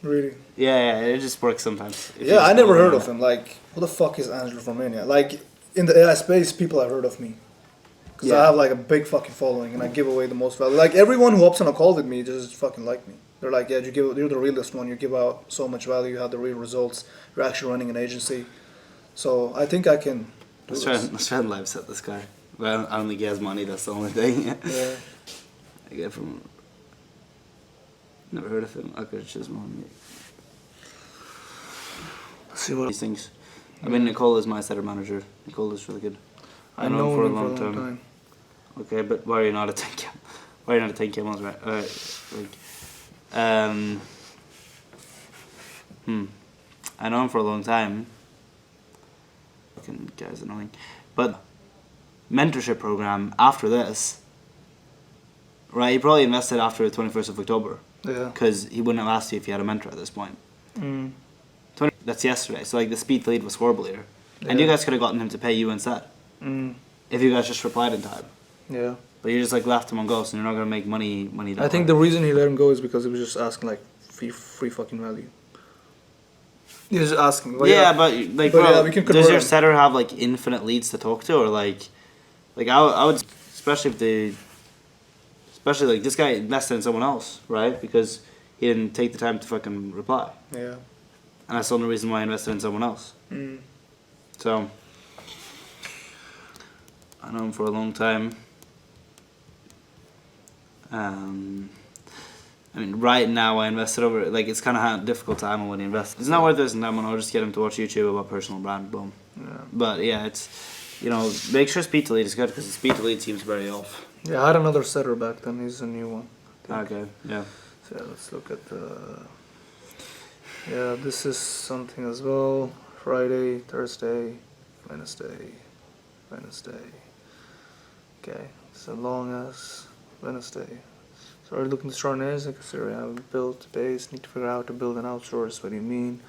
Really? Yeah, it just works sometimes. Yeah, I never heard of him. Like, who the fuck is Angelo from Romania? Like, in the AI space, people have heard of me. Because I have like a big fucking following and I give away the most value. Like, everyone who hops on a call with me just fucking like me. They're like, yeah, you're the realest one. You give out so much value. You have the real results. You're actually running an agency. So I think I can. Let's try and live set this guy. Well, I don't think he has money. That's the only thing. Yeah. I get from. Never heard of him. I could choose one. See what These things. I mean, Nicole is my setter manager. Nicole is really good. I know him for a long time. Okay, but why are you not a 10K? Why are you not a 10K month, right? I know him for a long time. Fucking guy's annoying. But mentorship program after this, right? He probably invested after the 21st of October. Yeah. Because he wouldn't have asked you if you had a mentor at this point. Mm. That's yesterday. So like the speed lead was horrible here. And you guys could have gotten him to pay you instead. If you guys just replied in time. Yeah. But you just like left him on ghost and you're not gonna make money that I think the reason he let him go is because he was just asking like free fucking value. He was just asking. Like, yeah, but like, But bro, yeah, we can does convert your him. setter have like infinite leads to talk to, or like I would, especially like this guy invested in someone else, right? Because he didn't take the time to fucking reply, Yeah. and that's the only reason why I invested in someone else. So I know him for a long time. I mean, right now I invested over, like, it's kind of difficult to handle when you invest. It's not worth this and that one. I'll just get him to watch YouTube about personal brand, boom. Yeah. But yeah, it's, you know, make sure speed to lead is good because the speed to lead seems very off. Yeah, I had another setter back then. He's a new one. Okay, yeah. So yeah, let's look at the. Yeah, this is something as well. Friday, Thursday, Wednesday. Okay, so long as Wednesday. So are you looking to start an ASIC? Consider I have built base, need to figure out how to build an outsource. What do you mean?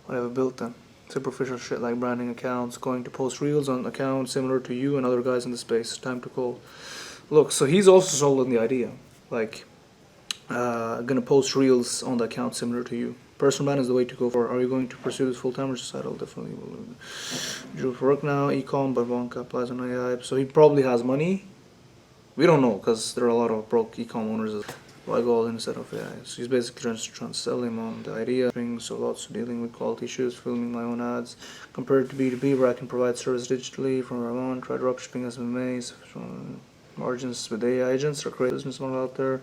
What have I built then? Superficial shit like branding accounts, going to post reels on accounts similar to you and other guys in the space. Time to call. Look, so he's also sold on the idea. Like, gonna post reels on the account similar to you. Personal brand is the way to go for. Are you going to pursue this full time or just I'll definitely will do for work now, ecom, but Wonka applies on AI. So he probably has money. We don't know because there are a lot of broke ecom owners. Why go all in instead of AI? So he's basically trying to sell him on the idea. So lots of dealing with quality issues, filming my own ads. Compared to B2B where I can provide service digitally from our own, try dropshipping SMMAs, margins with AI agents or create a business model out there.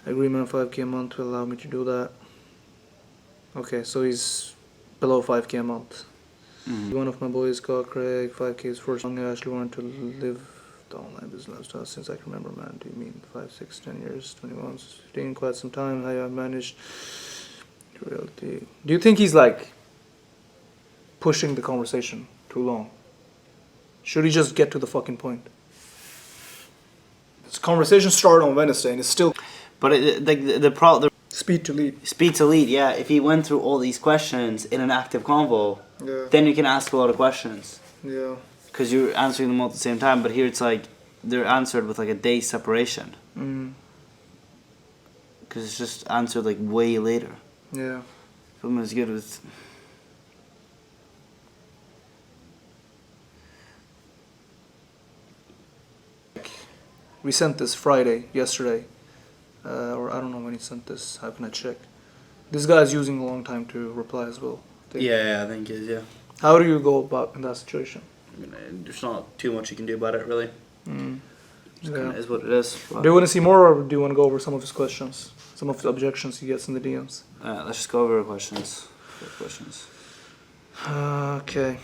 Agreement 5K a month will allow me to do that. Okay, so he's below 5K a month. One of my boys got Craig, 5K is first long. I actually wanted to live the online business lifestyle since I can remember, man. Do you mean 5, 6, 10 years, 21, 15, quite some time? How I managed reality. Do you think he's like pushing the conversation too long? Should he just get to the fucking point? This conversation started on Wednesday and it's still But the speed to lead. speed to lead, yeah. If he went through all these questions in an active convo, Yeah. then you can ask a lot of questions Yeah. because you're answering them all at the same time. But here it's like they're answered with like a day separation because it's just answered like way later. Yeah. Film is good with. We sent this Friday, yesterday. Or I don't know when he sent this. How can I check? This guy's using a long time to reply as well. Yeah, I think it is. Yeah. How do you go about in that situation? I mean, there's not too much you can do about it, really. Just Yeah. kinda is what it is. Do you want to see more, or do you want to go over some of his questions, some of the objections he gets in the DMs? Let's just go over questions. Okay,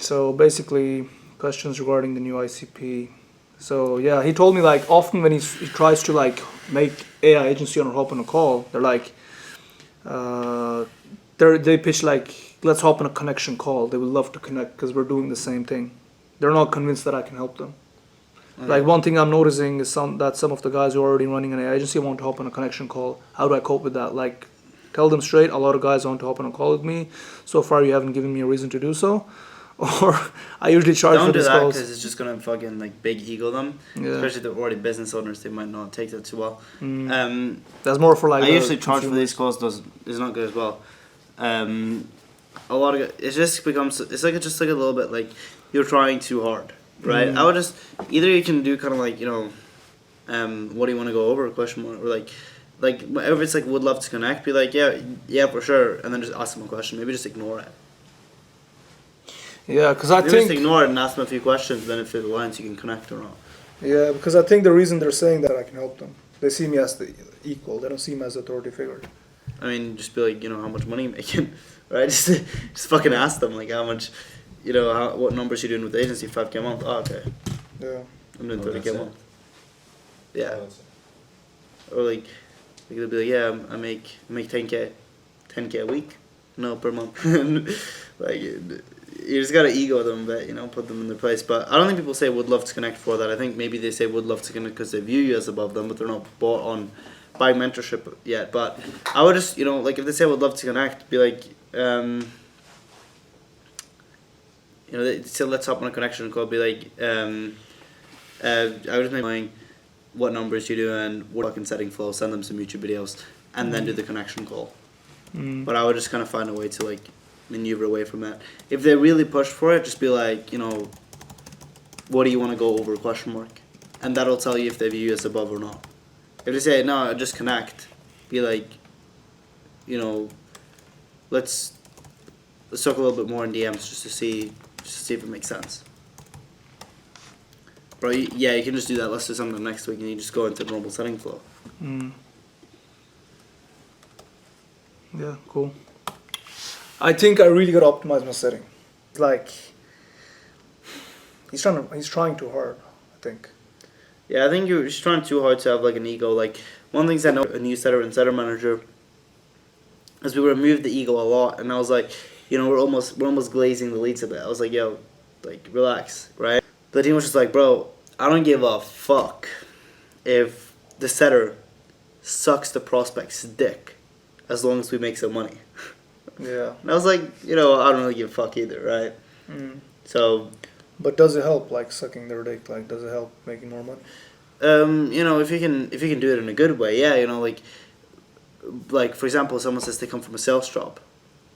so basically questions regarding the new ICP. So yeah, he told me like often when he tries to like make AI agency owner hop on a call, they're like, they pitch like, let's hop on a connection call. They would love to connect because we're doing the same thing. They're not convinced that I can help them. Like one thing I'm noticing is some of the guys who are already running an AI agency want to hop on a connection call. How do I cope with that? Like, tell them straight. A lot of guys want to hop on a call with me. So far, you haven't given me a reason to do so. Or I usually charge Don't for do these that calls. because it's just gonna fucking like big ego them. Yeah. Especially if they're already business owners, they might not take that too well. That's more for like. I the usually charge for consumers. these calls. Is not good as well. A lot of it just becomes it's just like a little bit like you're trying too hard, right? I would just either you can do kind of like what do you want to go over question mark or like if it's like would love to connect, be like yeah for sure, and then just ask them a question. Maybe just ignore it. Yeah, because I Maybe think. just ignore it and ask them a few questions. Then if it aligns, you can connect or not. Yeah, because I think the reason they're saying that I can help them, they see me as the equal. They don't see me as authority figure. I mean, just be like, how much money you making, right? Just fucking ask them like how much, what numbers you doing with the agency? 5K a month. Oh, okay. Yeah. I'm doing Oh, 30K that's a it? month. Yeah. Or like they'll be like, yeah, I make 10K a week, no per month. Like you just gotta ego them, but put them in their place. But I don't think people say would love to connect for that. I think maybe they say would love to connect because they view you as above them, but they're not bought on by mentorship yet. But I would just like if they say would love to connect, be like they say let's hop on a connection call. Be like I would just make what numbers you do and what fucking setting flow, send them some YouTube videos, and then do the connection call. But I would just kind of find a way to like maneuver away from that. If they really push for it, just be like, what do you want to go over, question mark. And that'll tell you if they view you as above or not. If they say, no, just connect, be like, let's talk a little bit more in DMs just to see if it makes sense. Bro, yeah, you can just do that. Let's do something next week, and you just go into the normal setting flow. Yeah, cool. I think I really gotta optimize my setting. Like, he's trying too hard, I think. Yeah, I think you're just trying too hard to have like an ego. Like one of the things I know a new setter and setter manager is we removed the ego a lot, and I was like, you know, we're almost glazing the leads a bit. I was like, yo, like relax, right? The team was just like, bro, I don't give a fuck if the setter sucks the prospect's dick, as long as we make some money. Yeah. And I was like, you know, I don't really give a fuck either, right? So, But does it help, like, sucking their dick? Like, does it help making more money? you know, if you can do it in a good way, yeah, you know, like for example, someone says they come from a sales job.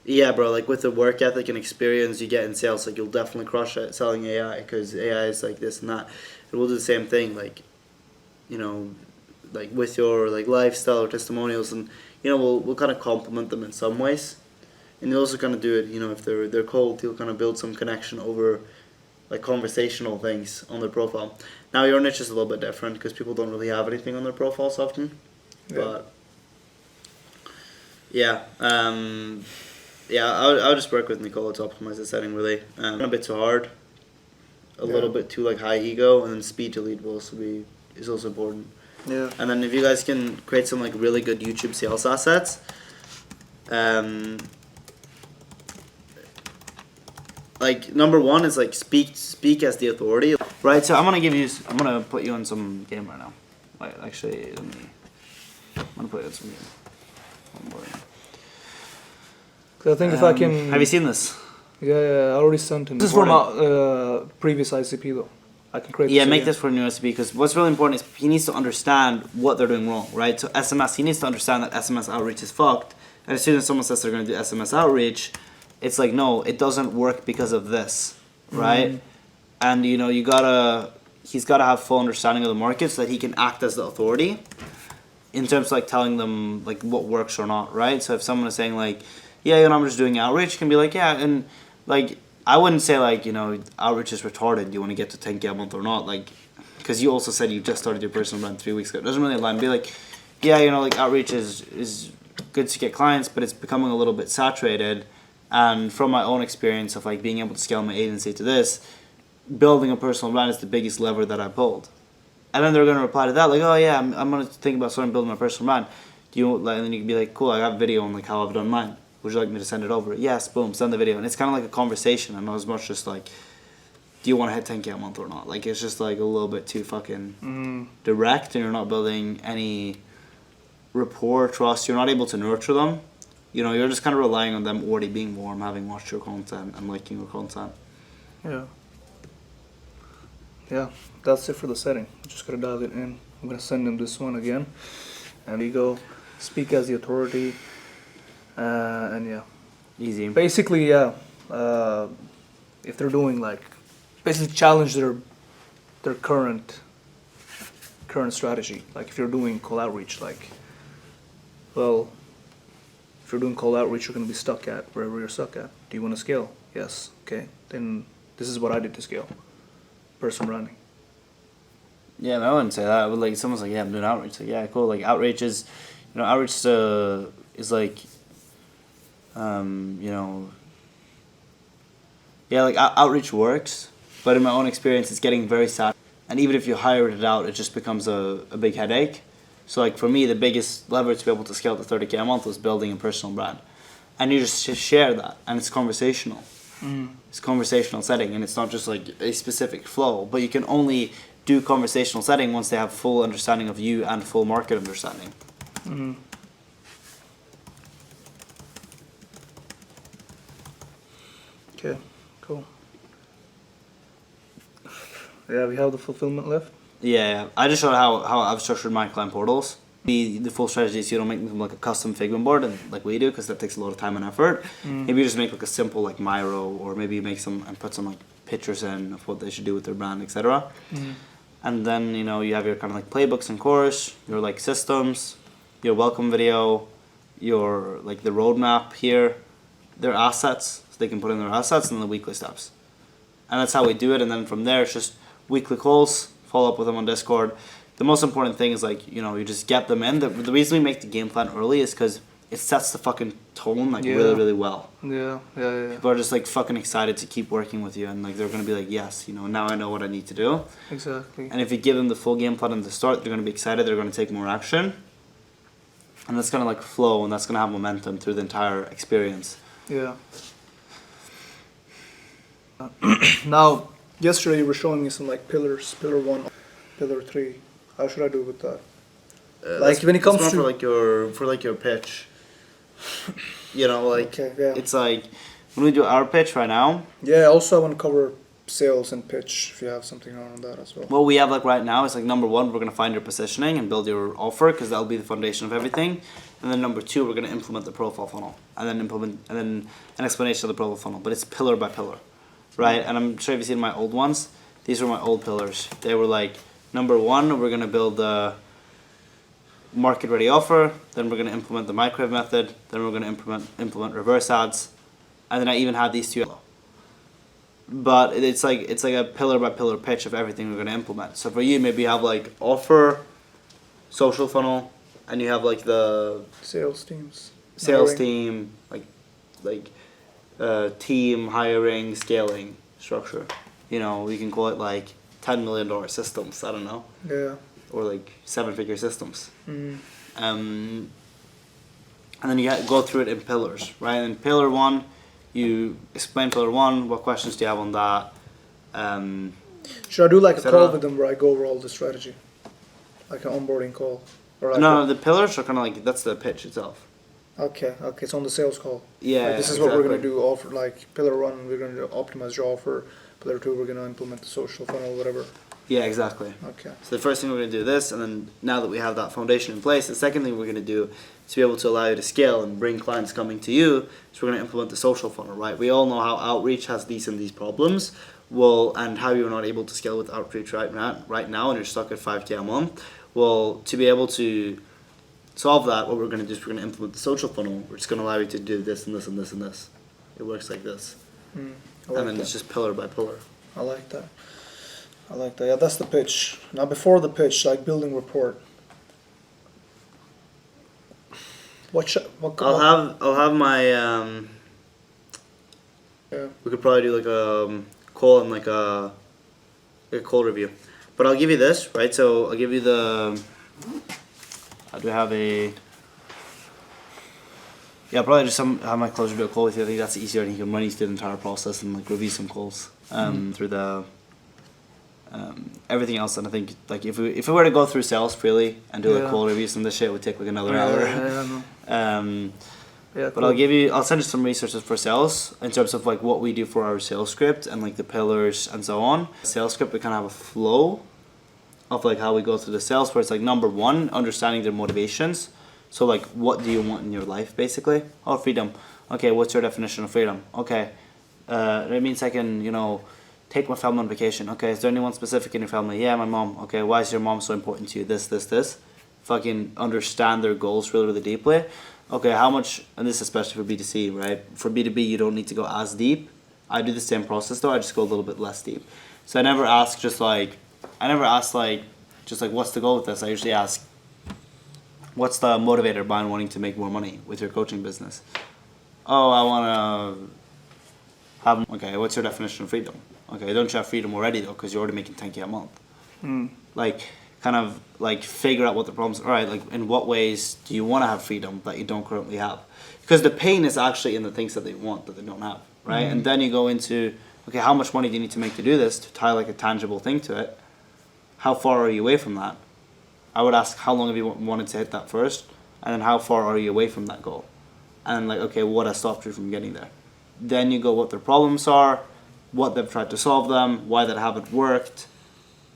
Yeah, bro, like with the work ethic and experience you get in sales, like you'll definitely crush it selling AI, because AI is like this and that. And we'll do the same thing, like, you know, like with your like lifestyle or testimonials, and you know we'll kind of complement them in some ways, and you also kind of do it. You know, if they're cold, you'll kind of build some connection over like conversational things on their profile. Now your niche is a little bit different because people don't really have anything on their profiles often, Yeah. but yeah, yeah, I'll just work with Nicola to optimize the setting really. A bit too hard, a little bit too like high ego, and then speed to lead will also is also important. Yeah. And then if you guys can create some like really good YouTube sales assets, like number one is like speak as the authority, right? So I'm gonna put you on some game right now. Like actually, I'm gonna put you on some game. One more. 'Cause I think if I can. Have you seen this? Yeah, I already sent him. This is for my previous ICP though. I can create. Yeah, this make again. this for a new recipe, because what's really important is he needs to understand what they're doing wrong, right? So SMS, he needs to understand that SMS outreach is fucked. And as soon as someone says they're going to do SMS outreach, it's like, no, it doesn't work because of this, right? And you know, he's gotta have full understanding of the market so that he can act as the authority in terms of like telling them like what works or not, right? So if someone is saying like, yeah, you know, I'm just doing outreach, you can be like, yeah, and like, I wouldn't say like, you know, outreach is retarded, you want to get to 10K a month or not, like, because you also said you just started your personal brand 3 weeks ago. It doesn't really align. Be like, yeah, you know, like outreach is good to get clients, but it's becoming a little bit saturated. And from my own experience of like being able to scale my agency to this, building a personal brand is the biggest lever that I pulled. And then they're going to reply to that like, oh yeah, I'm going to think about starting building my personal brand. Do you like? And then you can be like, cool, I have a video on like how I've done mine. Would you like me to send it over? Yes, boom, send the video. And it's kind of like a conversation, and not as much just like, do you want to hit 10K a month or not? Like, it's just like a little bit too fucking direct, and you're not building any rapport, trust. You're not able to nurture them. You know, you're just kind of relying on them already being warm, having watched your content and liking your content. Yeah. Yeah, that's it for the setting. Just gotta dial it in. I'm gonna send him this one again. And you go, speak as the authority. And yeah. Easy. Basically, yeah. If they're doing like, basically challenge their current strategy. Like if you're doing cold outreach, like, well, if you're doing cold outreach, you're gonna be stuck at wherever you're stuck at. Do you want to scale? Yes. Okay. Then this is what I did to scale. Personal branding. Yeah, I wouldn't say that. I would like someone's like, yeah, I'm doing outreach. Like, yeah, cool. Like outreach is, you know, outreach is like, you know, yeah, like outreach works, but in my own experience, it's getting very sad. And even if you hire it out, it just becomes a big headache. So like for me, the biggest lever to be able to scale to 30K a month was building a personal brand, and you just share that, and it's conversational. It's conversational setting, and it's not just like a specific flow. But you can only do conversational setting once they have full understanding of you and full market understanding. Okay, cool. Yeah, we have the fulfillment left. Yeah, I just showed how I've structured my client portals. The full strategy is you don't make them like a custom Figma board and like we do, because that takes a lot of time and effort. Maybe you just make like a simple like Miro, or maybe you make some and put some like pictures in of what they should do with their brand, etc. And then you know you have your kind of like playbooks and course, your like systems, your welcome video, your like the roadmap here, their assets, so they can put in their assets, and the weekly steps. And that's how we do it. And then from there it's just weekly calls, follow up with them on Discord. The most important thing is like, you know, you just get them in. The reason we make the game plan early is because it sets the fucking tone like Yeah. really, really well. Yeah. People are just like fucking excited to keep working with you, and like they're gonna be like, yes, you know, now I know what I need to do. Exactly. And if you give them the full game plan at the start, they're gonna be excited. They're gonna take more action, and that's gonna like flow, and that's gonna have momentum through the entire experience. Yeah. Now, yesterday you were showing me some like pillars, pillar 1, pillar 3. How should I do with that? Like, when it comes more to- for like your pitch, you know, like Okay, yeah. it's like when we do our pitch right now. Yeah, also I want to cover sales and pitch if you have something on that as well. What we have like right now is like number one, we're gonna find your positioning and build your offer because that'll be the foundation of everything. And then number two, we're gonna implement the profile funnel and then an explanation of the profile funnel. But it's pillar by pillar, right? And I'm sure if you've seen my old ones, these were my old pillars. They were like number one, we're gonna build the market ready offer. Then we're gonna implement the microwave method. Then we're gonna implement reverse ads, and then I even had these two. But it's like a pillar by pillar pitch of everything we're gonna implement. So for you, maybe you have like offer, social funnel, and you have like the Sales teams. sales hiring. team, like team hiring, scaling structure. You know, we can call it like $10 million systems. I don't know, Yeah. or like 7-figure systems. Mm. And then you go through it in pillars, right? And pillar one, you explain pillar one. What questions do you have on that? Should I do like a Set call up. with them where I go over all the strategy? Like an onboarding call? Or like No, the pillars are kind of like that's the pitch itself. Okay, it's on the sales call. Yeah, Like, this is what we're exactly. gonna do. Offer like pillar 1, we're gonna optimize your offer. Pillar 2, we're gonna implement the social funnel, whatever. Yeah, exactly. Okay. So the first thing we're going to do this, and then now that we have that foundation in place, the second thing we're going to do to be able to allow you to scale and bring clients coming to you is we're going to implement the social funnel, right? We all know how outreach has these and these problems, well, and how you're not able to scale with outreach right now, and you're stuck at 5K a month. Well, to be able to solve that, what we're going to do is we're going to implement the social funnel, which is going to allow you to do this and this and this and this. It works like this, I and like then that. it's just pillar by pillar. I like that. Yeah, that's the pitch. Now before the pitch, like building rapport. What I'll have my Yeah. we could probably do like a call and like a call review, but I'll give you this, right? So I'll give you the. I do have a. Yeah, I'll probably just have my closer do a call with you. I think that's easier, and he can run you through the entire process and like review some calls through the. Everything else, and I think like if we were to go through sales freely and do like Yeah. call reviews and this shit would take like another Yeah, hour. yeah, no. Yeah, But I'll send you some resources for sales in terms of like what we do for our sales script and like the pillars and so on. Sales script, we kind of have a flow of like how we go through the sales, where it's like number one, understanding their motivations. So like, what do you want in your life, basically? Oh, freedom. Okay, what's your definition of freedom? Okay, that means I can, you know, take my family on vacation. Okay, is there anyone specific in your family? Yeah, my mom. Okay, why is your mom so important to you? This. Fucking understand their goals really, really deeply. Okay, how much, and this is especially for B2C, right? For B2B, you don't need to go as deep. I do the same process though, I just go a little bit less deep. So I never ask just like, what's the goal with this? I usually ask, what's the motivator behind wanting to make more money with your coaching business? Oh, I want to have, okay, what's your definition of freedom? Okay, don't you have freedom already though, because you're already making 10K a month. Like, kind of like figure out what the problems are. All right, like in what ways do you want to have freedom that you don't currently have? Because the pain is actually in the things that they want that they don't have, right? And then you go into, okay, how much money do you need to make to do this, to tie like a tangible thing to it? How far are you away from that? I would ask, how long have you wanted to hit that first? And then how far are you away from that goal? And like, okay, what has stopped you from getting there? Then you go what their problems are, what they've tried to solve them, why that haven't worked,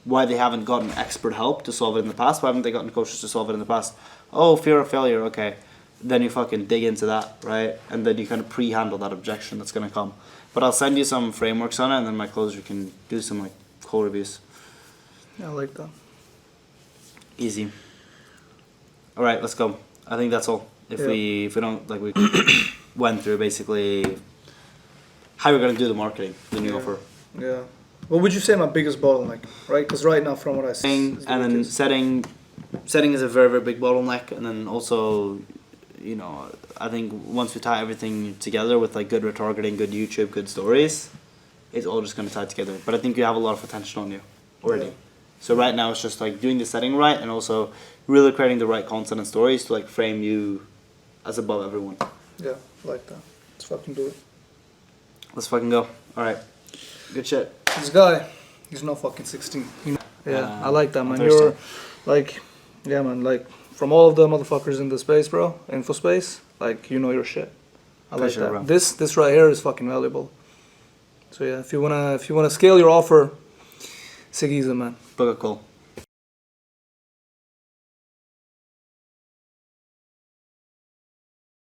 why they haven't gotten expert help to solve it in the past, why haven't they gotten coaches to solve it in the past? Oh, fear of failure, okay. Then you fucking dig into that, right? And then you kind of pre-handle that objection that's gonna come. But I'll send you some frameworks on it, and then my closer can do some like call reviews. Yeah, I like that. Easy. All right, let's go. I think that's all. If Yeah. we don't like we went through basically how we're gonna do the marketing, the new offer. Yeah. What would you say my biggest bottleneck, right? Because right now, from what I see, And then setting is a very, very big bottleneck. And then also, you know, I think once we tie everything together with like good retargeting, good YouTube, good stories, it's all just going to tie together. But I think you have a lot of potential on you already. Yeah. So right now it's just like doing the setting right and also really creating the right content and stories to like frame you as above everyone. Yeah, like that. Let's fucking do it. Let's fucking go. All right. Good shit. This guy, he's not fucking 16. Yeah, I like that, man. I'm thirsty. You're like, yeah, man. Like from all of the motherfuckers in the space, bro, info space, like you know your shit. I like Pleasure, that. bro. This right here is fucking valuable. So yeah, if you wanna scale your offer, Siggy's a man. Book a call.